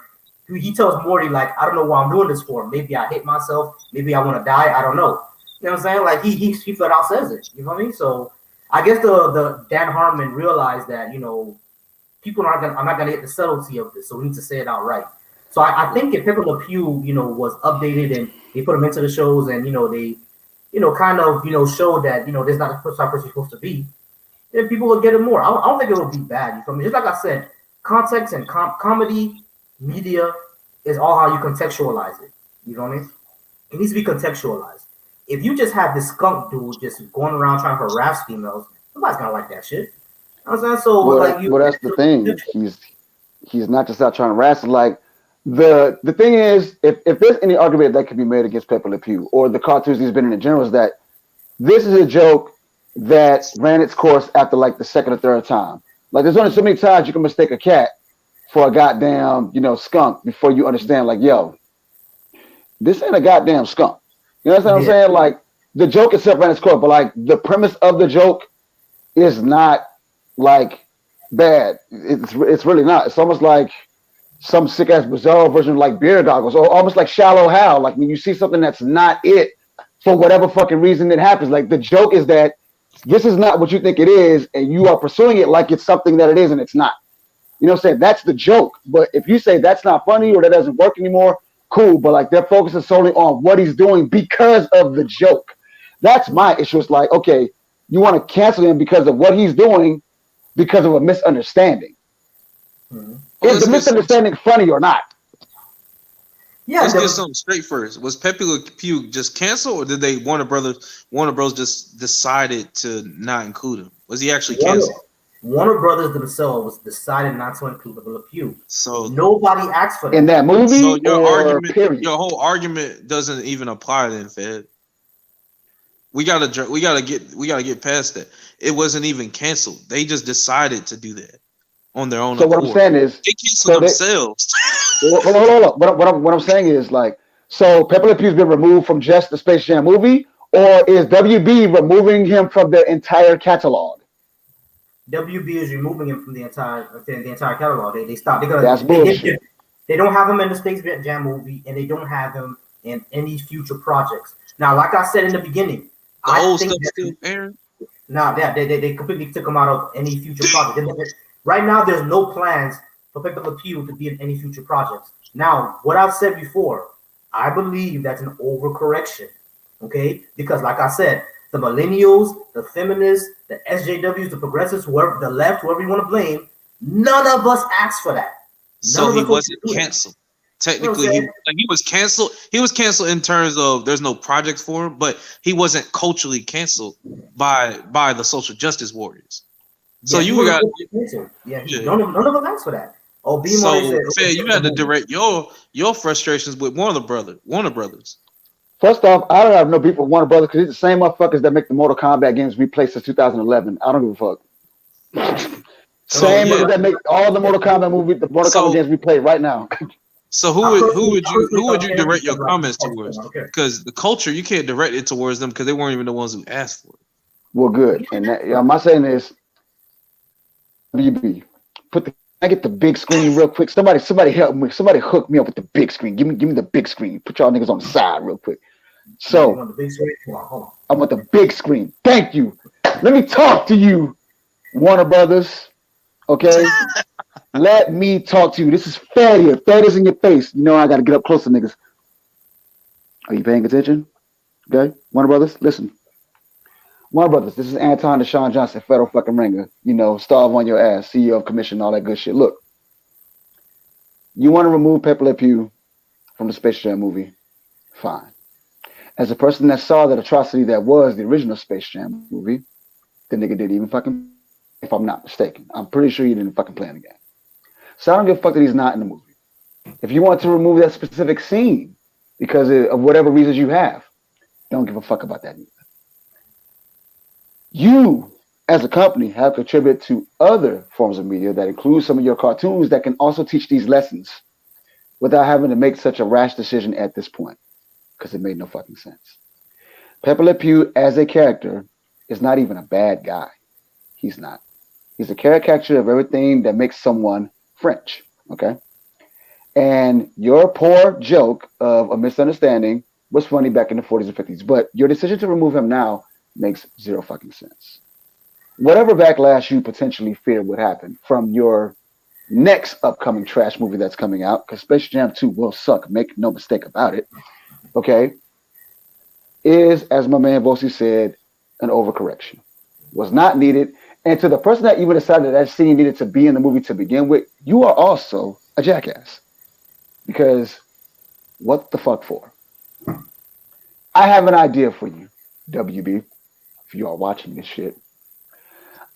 Speaker 2: he tells Morty, like, I don't know why I'm doing this for. Maybe I hate myself. Maybe I want to die. I don't know. You know what I'm saying? Like he flat out says it. You know what I mean? So I guess the Dan Harmon realized that people I'm not gonna get the subtlety of this, so we need to say it outright. So I think if Pepe Le Pew, was updated and they put him into the shows and they, kind of showed that there's not the type of person you're supposed to be, then people will get it more. I don't think it will be bad. You feel me? Just like I said, context and comedy media is all how you contextualize it. You know what I mean? It needs to be contextualized. If you just have this skunk dude just going around trying to harass females, Nobody's gonna like that shit. You know what I'm saying? So
Speaker 1: Well,
Speaker 2: like you,
Speaker 1: well, that's the thing. He's not just out trying to wrestle. Like the thing is, if there's any argument that could be made against Pepe Le Pew or the cartoons he's been in general, is that this is a joke that ran its course after like the second or third time. Like there's only so many times you can mistake a cat for a goddamn, skunk before you understand, like, yo, this ain't a goddamn skunk. You know what I'm
Speaker 2: yeah,
Speaker 1: saying? Like the joke itself ran its course, but like the premise of the joke is not like bad. It's really not. It's almost like some sick ass bizarre version of like beer goggles, or almost like Shallow Hal. Like when you see something that's not it for whatever fucking reason it happens. Like the joke is that this is not what you think it is, and you are pursuing it like it's something that it is and it's not. You know what I'm saying? That's the joke. But if you say that's not funny or that doesn't work anymore, cool. But like they're focusing solely on what he's doing because of the joke. That's my issue. It's like, okay, you want to cancel him because of what he's doing because of a misunderstanding.
Speaker 2: mhm.
Speaker 3: Well,
Speaker 1: Is the misunderstanding funny or not?
Speaker 2: Yeah.
Speaker 3: let's get something straight first. Was Pepe Le Pew just canceled, or did they Warner Bros just decided to not include him? Was he actually
Speaker 2: Warner,
Speaker 3: canceled?
Speaker 2: Warner Brothers themselves decided not to include Pepe Le Pew.
Speaker 3: So
Speaker 2: Nobody asked for
Speaker 1: In
Speaker 2: that.
Speaker 1: that
Speaker 3: so
Speaker 1: movie or period?
Speaker 3: your whole argument doesn't even apply then, Fed. We gotta get past that. It wasn't even canceled. They just decided to do that on their own
Speaker 1: So what I'm
Speaker 3: accord.
Speaker 1: saying is,
Speaker 3: They canceled
Speaker 1: so they
Speaker 3: themselves.
Speaker 1: hold on. What I'm saying is like, so Pepe Le Pew's been removed from just the Space Jam movie, or is WB removing him from their entire catalog?
Speaker 2: WB is removing him from the entire catalog. They stopped. They're gonna
Speaker 1: That's bullshit.
Speaker 2: they don't have him in the Space Jam movie, and they don't have him in any future projects. Now, like I said in the beginning,
Speaker 3: The
Speaker 2: I
Speaker 3: old
Speaker 2: think
Speaker 3: stuff
Speaker 2: that
Speaker 3: still airing.
Speaker 2: now they completely took him out of any future project. Right now, there's no plans for Pepe Le Pew to be in any future projects. Now, what I've said before, I believe that's an overcorrection. Okay, because like I said, the millennials, the feminists, the SJWs, the progressives, whoever the left, whoever you want to blame, none of us asked for that. None
Speaker 3: So
Speaker 2: of
Speaker 3: he
Speaker 2: us want
Speaker 3: wasn't
Speaker 2: to do that.
Speaker 3: canceled.
Speaker 2: You know what I'm
Speaker 3: Technically,
Speaker 2: saying?
Speaker 3: he was canceled. He was canceled in terms of there's no projects for him, but he wasn't culturally canceled by the social justice warriors. So
Speaker 2: Yeah, he
Speaker 3: you
Speaker 2: wasn't
Speaker 3: got
Speaker 2: supposed to be canceled. Yeah,
Speaker 3: yeah.
Speaker 2: none of us asked for that. Oh, B Money
Speaker 3: So
Speaker 2: said,
Speaker 3: Fair, you had to
Speaker 2: oh,
Speaker 3: direct your frustrations with Warner Brothers.
Speaker 1: First off, I don't have no beef with Warner Brothers because it's the same motherfuckers that make the Mortal Kombat games we play since 2011. I don't give a fuck.
Speaker 3: So
Speaker 1: Same
Speaker 3: yeah.
Speaker 1: niggas that make all the Mortal Kombat
Speaker 3: So
Speaker 1: games we play right now.
Speaker 3: so
Speaker 2: I personally
Speaker 3: who would
Speaker 2: thought
Speaker 3: you
Speaker 2: Kennedy
Speaker 3: direct
Speaker 2: said
Speaker 3: your
Speaker 2: like,
Speaker 3: comments
Speaker 2: oh,
Speaker 3: towards?
Speaker 2: I don't care.
Speaker 3: Because the culture you can't direct it towards them because they weren't even the ones who asked for it.
Speaker 1: Well, good. And that, my saying is, WB, I get the big screen real quick. Somebody help me. Somebody hook me up with the big screen. Give me the big screen. Put y'all niggas on the side real quick.
Speaker 2: Yeah, you
Speaker 1: So
Speaker 2: want the big screen? Hold on.
Speaker 1: I want the big screen. Thank you. Let me talk to you, Warner Brothers. Okay? Let me talk to you. This is fair here. Fair is in your face. You know I gotta get up closer, niggas. Are you paying attention? Okay? Warner Brothers, listen. Warner Brothers, this is Anton Deshaun Johnson, federal fucking ringer. Starve on your ass, CEO of commission, all that good shit. Look, you want to remove Pepe Le Pew from the Space Jam movie? Fine. As a person that saw that atrocity that was the original Space Jam movie, the nigga didn't even fucking, if I'm not mistaken. I'm pretty sure he didn't fucking play in the game. So I don't give a fuck that he's not in the movie. If you want to remove that specific scene because of whatever reasons you have, don't give a fuck about that either. You, as a company, have contributed to other forms of media that include some of your cartoons that can also teach these lessons without having to make such a rash decision at this point because it made no fucking sense. Pepe Le Pew, as a character, is not even a bad guy. He's not. He's a caricature of everything that makes someone French. Okay? And your poor joke of a misunderstanding was funny back in the 40s and 50s, but your decision to remove him now makes zero fucking sense. Whatever backlash you potentially fear would happen from your next upcoming trash movie that's coming out, because Space Jam 2 will suck, make no mistake about it, okay, is, as my man Bosi said, an overcorrection. Was not needed. And to the person that even decided that scene needed to be in the movie to begin with, you are also a jackass. Because what the fuck for? I have an idea for you, WB, if you are watching this shit.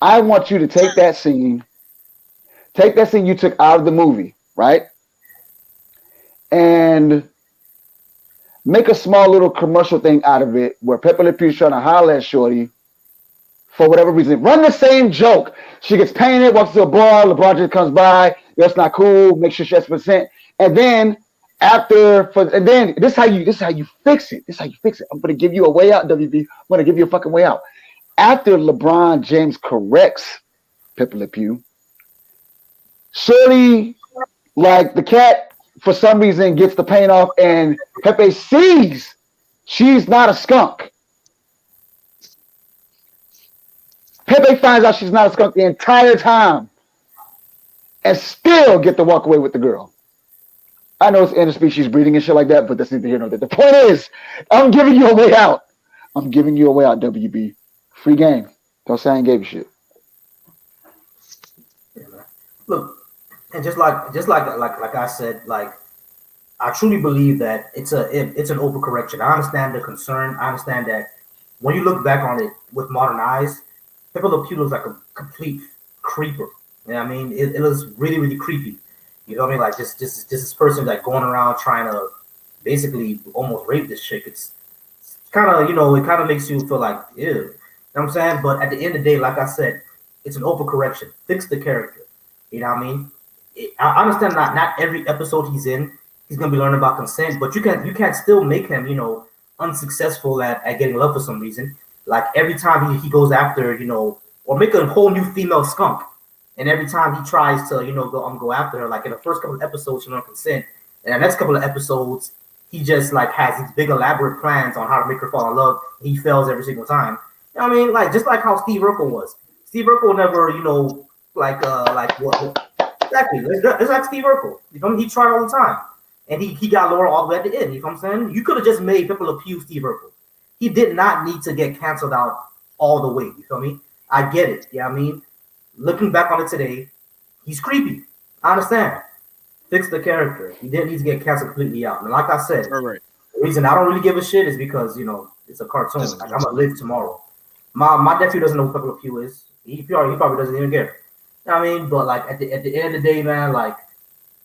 Speaker 1: I want you to take that scene you took out of the movie, right? And make a small little commercial thing out of it where Pepe Le Pew's trying to holler at Shorty for whatever reason. Run the same joke. She gets painted, walks to a bar, LeBron just comes by, that's not cool, make sure she has percent. And then this is how you fix it. This is how you fix it. I'm gonna give you a way out, WB. I'm gonna give you a fucking way out. After LeBron James corrects Pepe Le Pew, Shorty, like the cat, for some reason gets the paint off, and Pepe sees she's not a skunk. Pepe finds out she's not a skunk the entire time, and still get to walk away with the girl. I know it's interspecies breeding and shit like that, but that's neither here nor there. The point is, I'm giving you a way out. I'm giving you a way out, WB. Free game. Don't say I ain't gave you shit.
Speaker 2: Yeah, man. Look, and just like I said, like I truly believe that it's an overcorrection. I understand the concern. I understand that when you look back on it with modern eyes, Pepe Le Pew was like a complete creeper. You know what I mean? It was really, really creepy. You know what I mean? Like just this person like going around trying to basically almost rape this chick. It's kind of, it kind of makes you feel like, ew. You know what I'm saying? But at the end of the day, like I said, it's an overcorrection. Fix the character. You know what I mean? I understand not every episode he's in, he's gonna be learning about consent, but you can't still make him, unsuccessful at getting love for some reason. Like every time he goes after, or make a whole new female skunk. And every time he tries to, go after her, like in the first couple of episodes, she learned consent. And the next couple of episodes, he just like has these big elaborate plans on how to make her fall in love. He fails every single time. You know what I mean? Like just like how Steve Urkel was. Steve Urkel never, like what exactly. It's like Steve Urkel. You know, he tried all the time. And he got Laura all the way at the end. You know what I'm saying? You could have just made Pepe Le Pew Steve Urkel. He did not need to get canceled out all the way. You feel me? I get it. Yeah, I mean, looking back on it today, he's creepy. I understand. Fix the character. He didn't need to get canceled completely out. And like I said,
Speaker 3: Right.
Speaker 2: the reason I don't really give a shit is because, it's a cartoon. Like I'm gonna live tomorrow. My nephew doesn't know who Pepe Le Pew is. He probably doesn't even care. You know what I mean? But like at the end of the day, man, like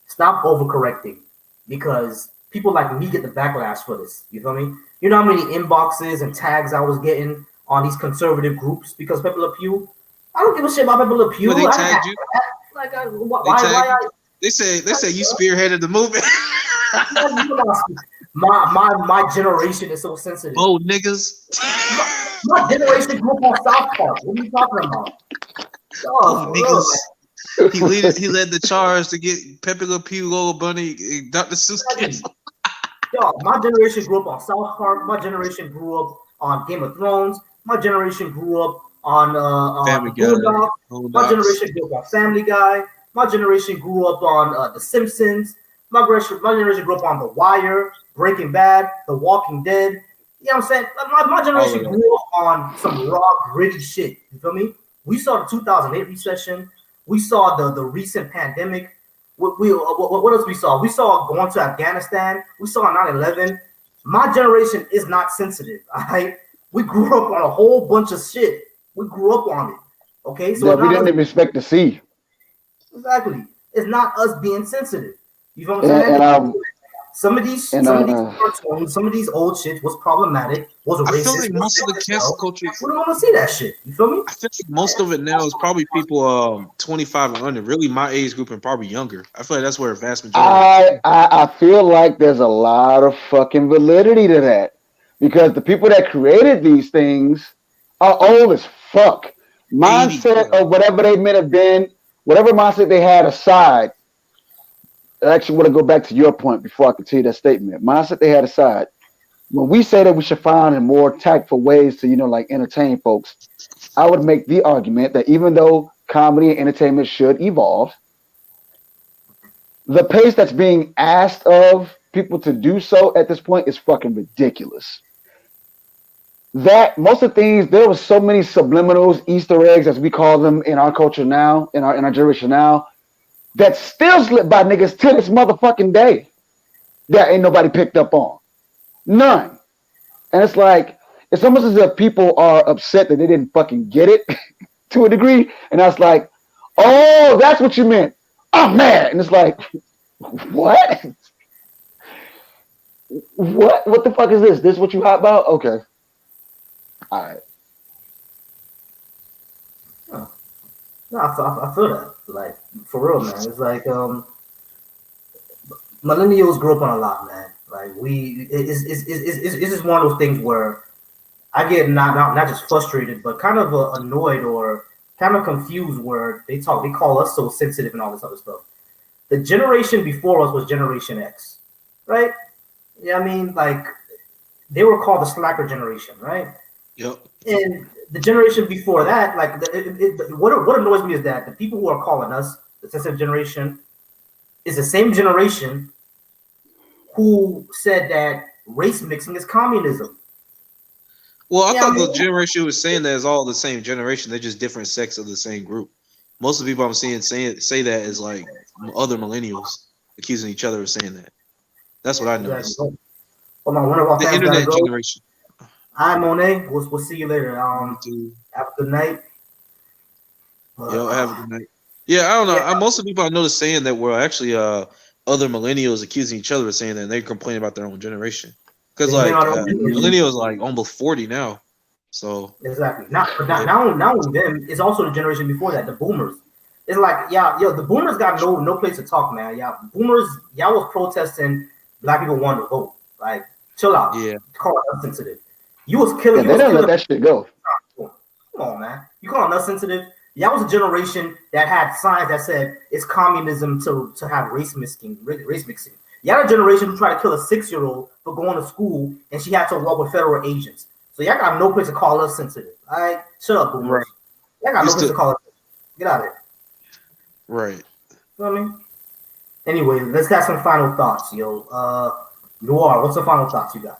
Speaker 2: stop overcorrecting because people like me get the backlash for this. You feel me? You know how many inboxes and tags I was getting on these conservative groups because Pepe Le Pew? I don't give a shit about Pepe Le Pew.
Speaker 3: Well, they tagged you.
Speaker 2: Like, why?
Speaker 3: They say you spearheaded the movement.
Speaker 2: my generation is so sensitive.
Speaker 3: Oh, niggas.
Speaker 2: My generation grew up on South Park. What are you talking about?
Speaker 3: Oh, niggas. He led the charge to get Pepe Le Pew, Lola Bunny, Dr. Seuss kids.
Speaker 2: Yo, my generation grew up on South Park. My generation grew up on Game of Thrones. My generation grew up on Boondocks. My generation grew up on Family Guy. My generation grew up on The Simpsons. My generation grew up on The Wire, Breaking Bad, The Walking Dead. You know what I'm saying? My generation grew up on some raw, gritty shit. You feel me? We saw the 2008 recession. We saw the recent pandemic. What else we saw? We saw going to Afghanistan. We saw 9/11. My generation is not sensitive. All right? We grew up on a whole bunch of shit. We grew up on it. Okay? So
Speaker 1: we didn't even expect to see.
Speaker 2: Exactly. It's not us being sensitive. You know what I'm saying? Some of these cartoons, some of these old shit was problematic, was racist.
Speaker 3: I feel like most of the cancel culture.
Speaker 2: We don't want to see that shit. You feel me?
Speaker 3: I feel like most of it now is probably people 25 and under. Really, my age group and probably younger. I feel like that's where a vast majority.
Speaker 1: I feel like there's a lot of fucking validity to that because the people that created these things are old as fuck. Mindset of whatever they may have been, whatever mindset they had aside. I actually want to go back to your point before I continue that statement. Mindset they had aside. When we say that we should find more tactful ways to, like entertain folks, I would make the argument that even though comedy and entertainment should evolve, the pace that's being asked of people to do so at this point is fucking ridiculous. That most of the things, there was so many subliminals, Easter eggs, as we call them in our culture now, in our generation now, that still slipped by niggas to this motherfucking day that ain't nobody picked up on. None. And it's like, it's almost as if people are upset that they didn't fucking get it to a degree. And I was like, oh, that's what you meant. I'm mad. And it's like, what? What the fuck is this? This what you hot about? Okay. All right.
Speaker 2: Huh. No, I feel that. Like for real, man. It's like millennials grew up on a lot, man. Like it's just one of those things where I get not just frustrated, but kind of annoyed or kind of confused where they call us so sensitive and all this other stuff. The generation before us was Generation X, right? Yeah, I mean, like they were called the slacker generation, right?
Speaker 3: Yep.
Speaker 2: And the generation before that, like what annoys me is that the people who are calling us the sensitive generation is the same generation who said that race mixing is communism.
Speaker 3: Well, I
Speaker 2: Yeah, I
Speaker 3: thought the
Speaker 2: mean,
Speaker 3: generation was saying that is all the same generation. They're just different sects of the same group. Most of the people I'm seeing say that is like other millennials accusing each other of saying that. That's what I
Speaker 2: exactly.
Speaker 3: noticed.
Speaker 2: Hold on, one of our
Speaker 3: The
Speaker 2: fans gotta
Speaker 3: internet
Speaker 2: go.
Speaker 3: generation.
Speaker 2: Hi, Monet. We'll see you later.
Speaker 3: Me too.
Speaker 2: Have a good night.
Speaker 3: Yo, have a good night. Yeah, I don't know.
Speaker 2: Yeah,
Speaker 3: Most of the people I noticed saying that were actually other millennials accusing each other of saying that, and they complain about their own generation. Because
Speaker 2: they hang
Speaker 3: like
Speaker 2: on our generation.
Speaker 3: millennials are like almost 40 now. So
Speaker 2: Exactly. Not,
Speaker 3: yeah.
Speaker 2: not only them, it's also the generation before that, the boomers. It's like, yeah, yo, the boomers got no place to talk, man. Yeah, boomers, y'all was protesting black people wanted to vote. Like, chill out.
Speaker 3: Yeah.
Speaker 2: Call it unsensitive. You
Speaker 1: Yeah, they
Speaker 2: was
Speaker 1: didn't let
Speaker 2: killing.
Speaker 1: that shit go.
Speaker 2: Come on, man. You calling us sensitive? Y'all was a generation that had signs that said it's communism to have race mixing. Y'all a generation who tried to kill a 6-year-old for going to school and she had to walk with federal agents. So y'all got no place to call us sensitive. All right, shut up, boomers.
Speaker 3: Right.
Speaker 2: Y'all got
Speaker 3: You
Speaker 2: no place
Speaker 3: still
Speaker 2: to call us. Get out of here.
Speaker 3: right.
Speaker 2: You know what I mean? Anyway, let's have some final thoughts, yo. Noir, what's the final thoughts you got?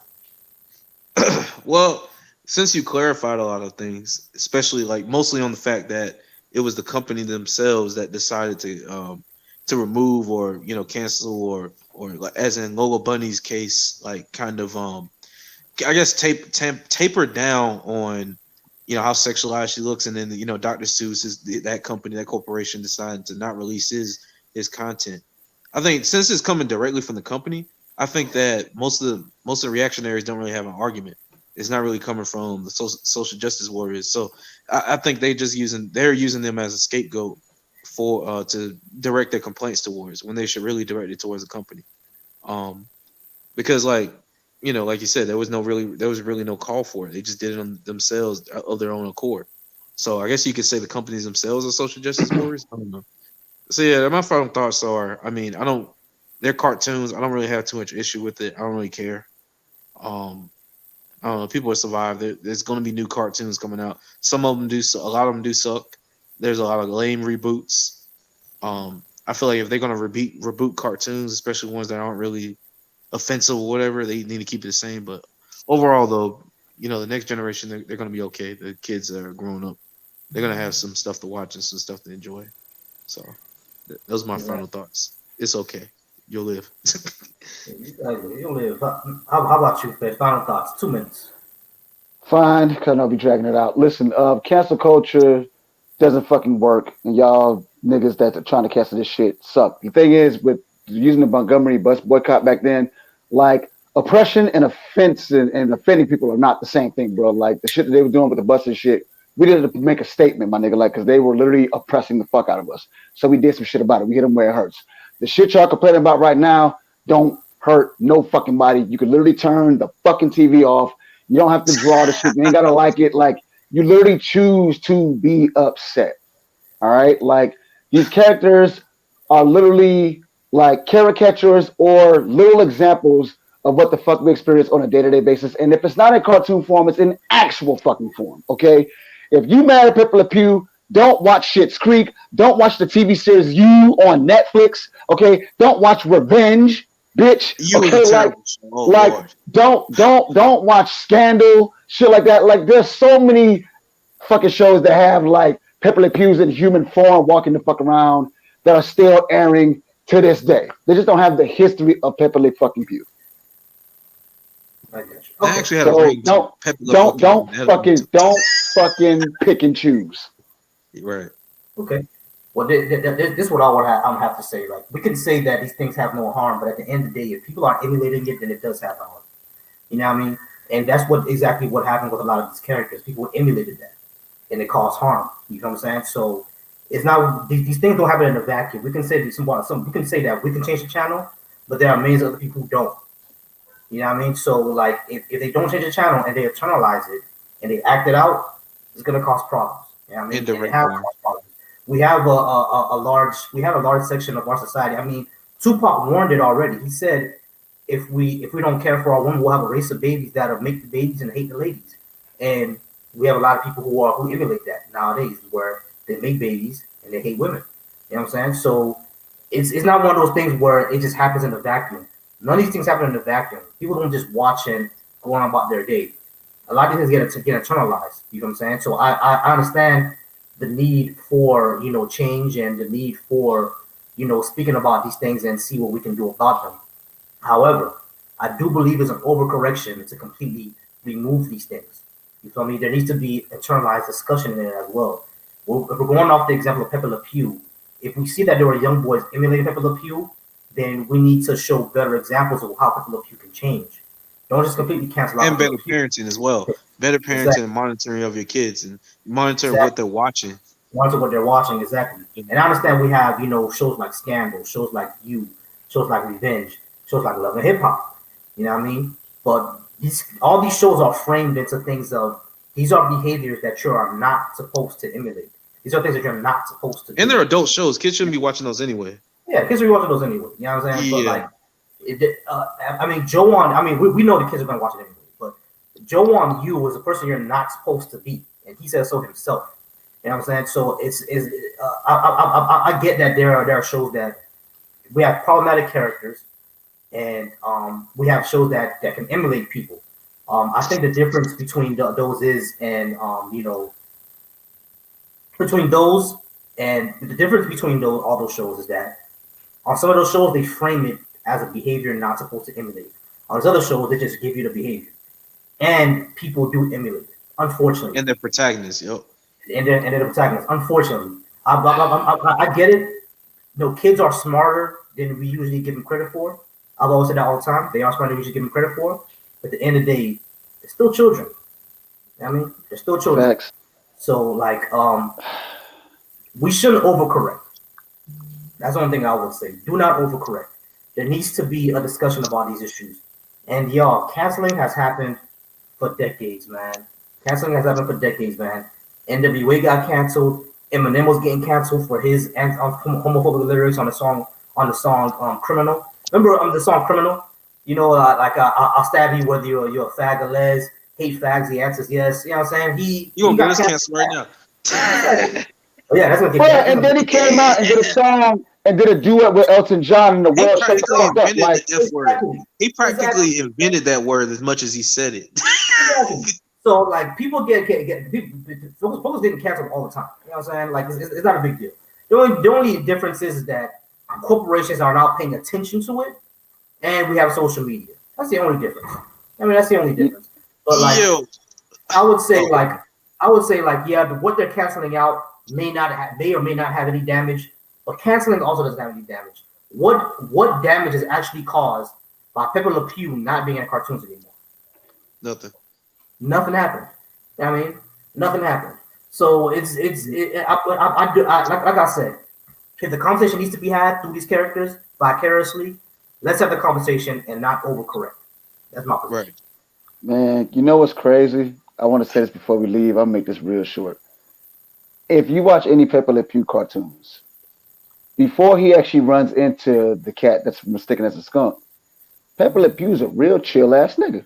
Speaker 3: Well, since you clarified a lot of things, especially like mostly on the fact that it was the company themselves that decided to remove or cancel or like as in Lola Bunny's case, like kind of I guess taper down on how sexualized she looks, and then Dr. Seuss is that company, that corporation decided to not release his content. I think since it's coming directly from the company, I think that most of the reactionaries don't really have an argument. It's not really coming from the social justice warriors. So I think they're using them as a scapegoat for to direct their complaints towards when they should really direct it towards the company. Because like you said, there was really no call for it. They just did it on themselves of their own accord. So I guess you could say the companies themselves are social justice warriors. I don't know. So yeah, my final thoughts are, I mean, they're cartoons. I don't really have too much issue with it. I don't really care. Um, I don't know. People will survive. There's going to be new cartoons coming out. Some of them do. A lot of them do suck. There's a lot of lame reboots. I feel like if they're going to reboot cartoons, especially ones that aren't really offensive or whatever, they need to keep it the same. But overall, though, the next generation, they're going to be okay. The kids that are growing up, they're going to have some stuff to watch and some stuff to enjoy. So those are my final thoughts. It's okay. You'll live.
Speaker 2: You'll live. How about you, Fed? Final thoughts. 2 minutes.
Speaker 1: Fine, because I'll be dragging it out. Listen, cancel culture doesn't fucking work, and y'all niggas that are trying to cancel this shit suck. The thing is, with using the Montgomery bus boycott back then, like oppression and offense and offending people are not the same thing, bro. Like the shit that they were doing with the bus and shit, we did it to make a statement, my nigga, like because they were literally oppressing the fuck out of us. So we did some shit about it. We hit them where it hurts. The shit y'all complaining about right now don't hurt no fucking body. You can literally turn the fucking TV off. You don't have to draw the shit. You ain't gotta like it. Like you literally choose to be upset. All right. Like these characters are literally like caricatures or little examples of what the fuck we experience on a day-to-day basis. And if it's not in cartoon form, it's in actual fucking form. Okay. If you mad at Pepe Le Pew, don't watch Shit's Creek. Don't watch the TV series You on Netflix. Okay. Don't watch Revenge, bitch.
Speaker 3: You was a
Speaker 1: Okay. Like,
Speaker 3: terrible show. Oh
Speaker 1: like
Speaker 3: Lord.
Speaker 1: don't watch Scandal, shit like that. Like there's so many fucking shows that have like Pepe Le Pews in human form walking the fuck around that are still airing to this day. They just don't have the history of Pepe Le fucking Pew.
Speaker 2: I get you.
Speaker 3: I
Speaker 2: Okay.
Speaker 3: actually had a
Speaker 1: So
Speaker 3: ring to Pepe Le fucking
Speaker 1: don't fucking pick and choose.
Speaker 3: Right.
Speaker 2: Okay. Well, this is what I'm have to say. Like, we can say that these things have no harm, but at the end of the day, if people are emulating it, then it does have harm. You know what I mean? And that's what exactly what happened with a lot of these characters. People emulated that, and it caused harm. You know what I'm saying? So it's not these things don't happen in a vacuum. We can say that some we can say that we can change the channel, but there are millions of other people who don't. You know what I mean? So like if they don't change the channel and they internalize it and they act it out, it's gonna cause problems. You know what I mean? And it
Speaker 3: Indirect
Speaker 2: has
Speaker 3: harm.
Speaker 2: caused problems. We have a large section of our society. I mean, Tupac warned it already. He said if we don't care for our women, we'll have a race of babies that'll make the babies and hate the ladies. And we have a lot of people who emulate that nowadays, where they make babies and they hate women. You know what I'm saying? So it's not one of those things where it just happens in a vacuum. None of these things happen in a vacuum. People don't just watch and go on about their day. A lot of things get internalized. You know what I'm saying? So I understand the need for change and the need for speaking about these things and see what we can do about them. However, I do believe it's an overcorrection to completely remove these things. You feel me? There needs to be internalized discussion in it as well. Well, if we're going off the example of Pepe Le Pew, if we see that there were young boys emulating Pepe Le Pew, then we need to show better examples of how Pepe Le Pew can change. Don't just completely cancel out
Speaker 3: And
Speaker 2: Pepe Le
Speaker 3: better
Speaker 2: Pew.
Speaker 3: parenting as well. Better parenting
Speaker 2: Exactly.
Speaker 3: and monitoring of your kids and monitoring what
Speaker 2: Exactly.
Speaker 3: they're watching.
Speaker 2: Watching what they're watching, exactly. And I understand we have, shows like Scandal, shows like You, shows like Revenge, shows like Love and Hip Hop. You know what I mean? But all these shows are framed into things of these are behaviors that you are not supposed to emulate. These are things that you're not supposed to
Speaker 3: And
Speaker 2: do.
Speaker 3: they're adult shows. Kids shouldn't be watching those anyway.
Speaker 2: Yeah, kids are watching those anyway. You know what I'm saying? But
Speaker 3: Yeah.
Speaker 2: like, I mean, Joe on. I mean, we know the kids are gonna watch it anyway. But Joe on You was a person you're not supposed to be, and he said so himself. You know what I'm saying? So I get that there are shows that we have problematic characters, and we have shows that can emulate people. I think the difference between those is, and between those and the difference between those all those shows is that on some of those shows they frame it as a behavior not supposed to emulate. On those other shows they just give you the behavior, and people do emulate it, unfortunately.
Speaker 3: And their protagonists. Yep.
Speaker 2: And they're the protagonists. Unfortunately, I get it. No, kids are smarter than we usually give them credit for. I've always said that all the time. They are smarter than we usually give them credit for. But at the end of the day, they're still children. You know what I mean, they're still children.
Speaker 1: Facts.
Speaker 2: So like, we shouldn't overcorrect. That's the only thing I would say. Do not overcorrect. There needs to be a discussion about these issues. And y'all, canceling has happened for decades, man. Canceling has happened for decades, man. NWA got canceled. Eminem was getting canceled for his homophobic lyrics on the song "Criminal." Remember the song "Criminal"? I'll stab you whether you're a fag or les. Hate fags. The answer is yes. You know what I'm saying?
Speaker 3: You
Speaker 2: He
Speaker 3: gonna get
Speaker 2: got
Speaker 3: us
Speaker 2: canceled.
Speaker 3: canceled right now.
Speaker 2: Oh yeah, that's gonna get
Speaker 1: Bro,
Speaker 2: canceled.
Speaker 1: and then he came out and did a song and did a duet with Elton John, and the
Speaker 3: He
Speaker 1: world shut the
Speaker 3: practically
Speaker 1: fuck up.
Speaker 3: invented
Speaker 1: Like,
Speaker 3: the F word.
Speaker 2: Exactly.
Speaker 3: He
Speaker 2: Exactly.
Speaker 3: practically invented that word as much as he said it.
Speaker 2: Exactly. So like people get people, folks getting canceled all the time. You know what I'm saying? Like it's not a big deal. The only difference is that corporations are now paying attention to it, and we have social media. That's the only difference. I mean, that's the only difference. But like
Speaker 3: Yo.
Speaker 2: I would say
Speaker 3: Oh,
Speaker 2: like I would say like yeah, what they're canceling out may or may not have any damage, but canceling also doesn't have any damage. What damage is actually caused by Pepe Le Pew not being in cartoons anymore?
Speaker 3: nothing.
Speaker 2: Nothing happened. I mean, nothing happened. So like I said, if the conversation needs to be had through these characters vicariously, let's have the conversation and not overcorrect. That's my position.
Speaker 3: Right.
Speaker 1: man, you know what's crazy? I want to say this before we leave. I'll make this real short. If you watch any Pepe Le Pew cartoons, before he actually runs into the cat that's mistaken as a skunk, Pepe Le Pew's a real chill ass nigga.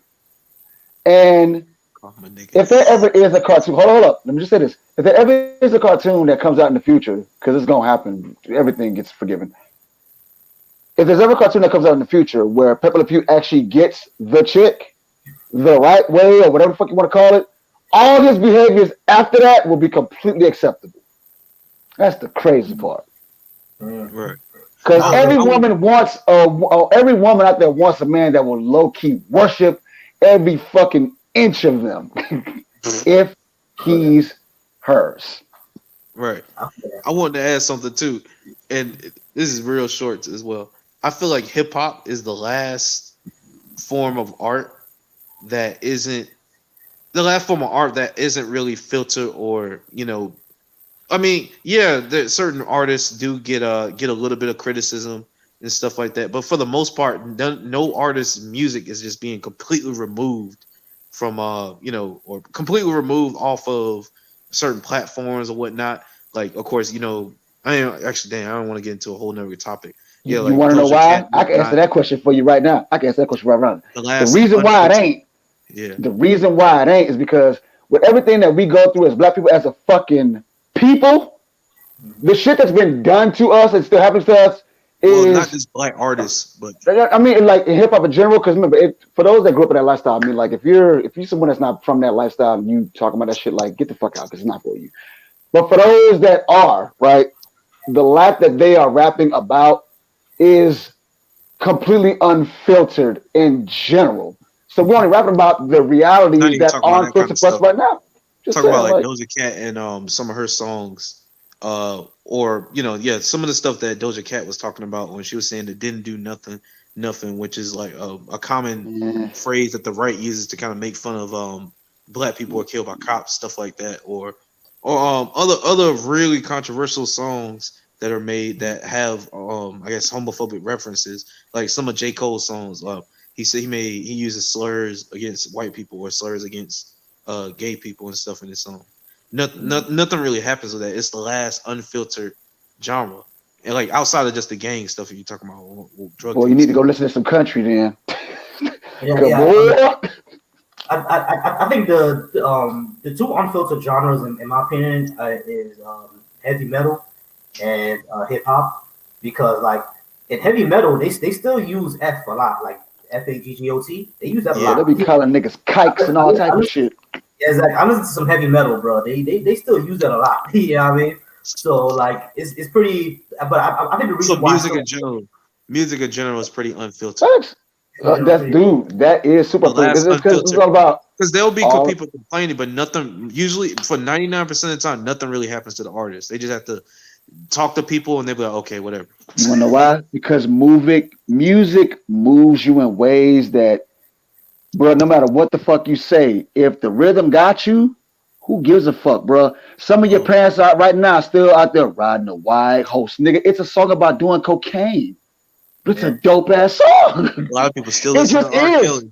Speaker 1: And
Speaker 3: Call him a nigga.
Speaker 1: if there ever is a cartoon, hold up, let me just say this. If there ever is a cartoon that comes out in the future, because it's gonna happen, everything gets forgiven. If there's ever a cartoon that comes out in the future where Pepe Le Pew actually gets the chick the right way or whatever the fuck you want to call it, all his behaviors after that will be completely acceptable. That's the crazy part.
Speaker 2: Mm.
Speaker 3: Right.
Speaker 1: Because
Speaker 3: I
Speaker 1: every
Speaker 3: would, I would,
Speaker 1: woman wants every woman out there wants a man that will low key worship every fucking inch of them if
Speaker 2: Oh, yeah.
Speaker 1: he's hers.
Speaker 3: Right.
Speaker 2: I feel that.
Speaker 3: I wanted to add something too, and this is real short as well. I feel like hip hop is the last form of art that isn't the last form of art that isn't really filtered or I mean, yeah, there, certain artists do get a little bit of criticism and stuff like that, but for the most part, no artist's music is just being completely removed from or completely removed off of certain platforms or whatnot. Like, of course, I ain't, actually, damn, I don't want to get into a whole nother topic. Yeah,
Speaker 1: You
Speaker 3: like
Speaker 1: want to know
Speaker 3: Doja Cat,
Speaker 1: why? I can answer that question for you right now. I can answer that question right now.
Speaker 3: the
Speaker 1: The
Speaker 3: last
Speaker 1: reason why it
Speaker 3: unfiltered.
Speaker 1: ain't,
Speaker 3: Yeah,
Speaker 1: the reason why it ain't is because with everything that we go through as black people, as a fucking people, the shit that's been done to us and still happens to us
Speaker 3: well, not
Speaker 1: is,
Speaker 3: just black artists, but
Speaker 1: I mean, like in hip hop in general. Because remember, for those that grew up in that lifestyle, I mean, like if you're someone that's not from that lifestyle and you talking about that shit, like get the fuck out because it's not for you. But for those that are, right, the lack that they are rapping about is completely unfiltered in general. So we're only rapping about the
Speaker 3: not
Speaker 1: realities
Speaker 3: even
Speaker 1: that
Speaker 3: talking
Speaker 1: are
Speaker 3: about that kind of
Speaker 1: unfiltered for us
Speaker 3: stuff.
Speaker 1: right now. Just
Speaker 3: Talk about
Speaker 1: saying,
Speaker 3: like
Speaker 1: like,
Speaker 3: Doja Cat and some of her songs, or yeah, some of the stuff that Doja Cat was talking about when she was saying it didn't do nothing, which is like a common
Speaker 1: eh,
Speaker 3: phrase that the right uses to kind of make fun of black people who are killed by cops, stuff like that, or other really controversial songs that are made that have I guess homophobic references, like some of J. Cole's songs. He said he uses slurs against white people or slurs against gay people and stuff in his song. Nothing really happens with that. It's the last unfiltered genre, and like outside of just the gang stuff that you're talking about, drug
Speaker 1: well, you
Speaker 3: dealing
Speaker 1: need to
Speaker 3: stuff.
Speaker 1: go listen to some country then.
Speaker 2: Yeah,
Speaker 1: Come
Speaker 2: yeah.
Speaker 1: on.
Speaker 2: I think the two unfiltered genres in my opinion is heavy metal and hip hop, because like in heavy metal they still use F a lot, like FAGGOT. They use that a
Speaker 1: Yeah,
Speaker 3: Yeah,
Speaker 1: they
Speaker 2: lot.
Speaker 1: be calling niggas kikes and all type of shit.
Speaker 2: Yeah, exactly. I listen to some heavy metal, bro. They still use that a lot. You know what I mean? So like it's pretty. But I think the
Speaker 3: so
Speaker 2: reason why I still
Speaker 3: music in general is pretty unfiltered.
Speaker 1: Thanks.
Speaker 2: in general
Speaker 1: That's
Speaker 2: pretty.
Speaker 1: dude. That is super
Speaker 3: The
Speaker 1: because
Speaker 3: last
Speaker 1: it's
Speaker 3: unfiltered,
Speaker 1: all about
Speaker 3: because there'll be
Speaker 1: all.
Speaker 3: people complaining, but nothing. Usually, for 99% of the time, nothing really happens to the artist. They just have to talk to people, and they'll be like, okay, whatever.
Speaker 1: You wanna know why? Because music moves you in ways that, bro. No matter what the fuck you say, if the rhythm got you, who gives a fuck, bro? Some of your
Speaker 3: Bro,
Speaker 1: parents out right now still out there riding a white horse, nigga. It's a song about doing cocaine. But it's a
Speaker 2: Yeah,
Speaker 1: dope ass song.
Speaker 3: a lot of people still
Speaker 1: It
Speaker 3: listen to
Speaker 1: just
Speaker 3: R.
Speaker 1: is.
Speaker 3: Kelly.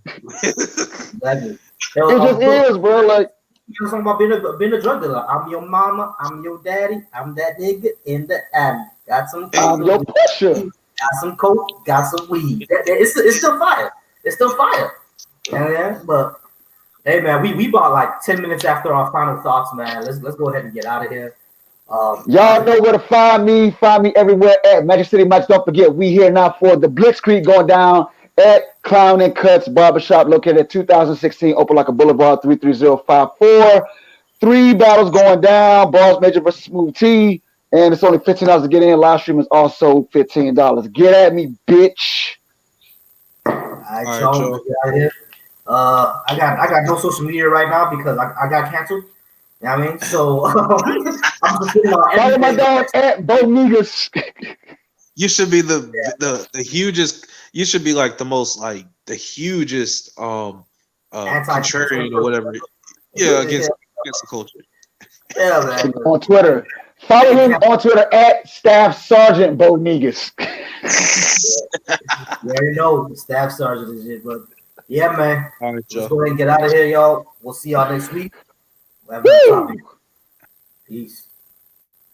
Speaker 2: exactly. Hell,
Speaker 1: It just
Speaker 2: bro,
Speaker 1: is, bro. Like
Speaker 2: you know something about being a drug dealer? I'm your mama. I'm your daddy. I'm that nigga in the alley. Got some
Speaker 3: Hey,
Speaker 1: I'm
Speaker 2: coke.
Speaker 1: your pusher.
Speaker 2: Got some coke. Got some weed. It's still fire. It's still fire. Yeah, but hey man, we bought like 10 minutes after our final thoughts, man. Let's go ahead and get out of here. Like
Speaker 1: Y'all know where to find me. Find me everywhere at Magic City Mike. Don't forget, we here now for the Blitzkrieg going down at Clown and Cuts Barbershop located at 2016 Opelika Boulevard 33054. Three battles going down. Bars Major versus Smooth T. And it's only $15 to get in. Live stream is also $15. Get at me, bitch.
Speaker 2: all right,
Speaker 3: all right,
Speaker 2: y'all,
Speaker 3: y'all.
Speaker 2: let's get out of here. I got no social media right now because I got canceled. You know what I mean? So I'm just sitting on
Speaker 1: Follow my
Speaker 2: everything.
Speaker 1: dog at Bo Niggas.
Speaker 3: You should be the hugest. You should be like the most like the hugest
Speaker 2: Anti-cancel.
Speaker 3: contrarian or whatever. Yeah,
Speaker 2: Yeah,
Speaker 3: against the culture.
Speaker 2: yeah, man.
Speaker 1: On Twitter. Follow him on Twitter at Staff Sergeant Bo Niggas.
Speaker 2: You already know the staff sergeant is it, but yeah, man.
Speaker 3: All right,
Speaker 2: Let's
Speaker 3: y'all.
Speaker 2: go ahead and get out of here, y'all. We'll see y'all next week. We'll have another topic.
Speaker 1: Woo!
Speaker 2: Peace.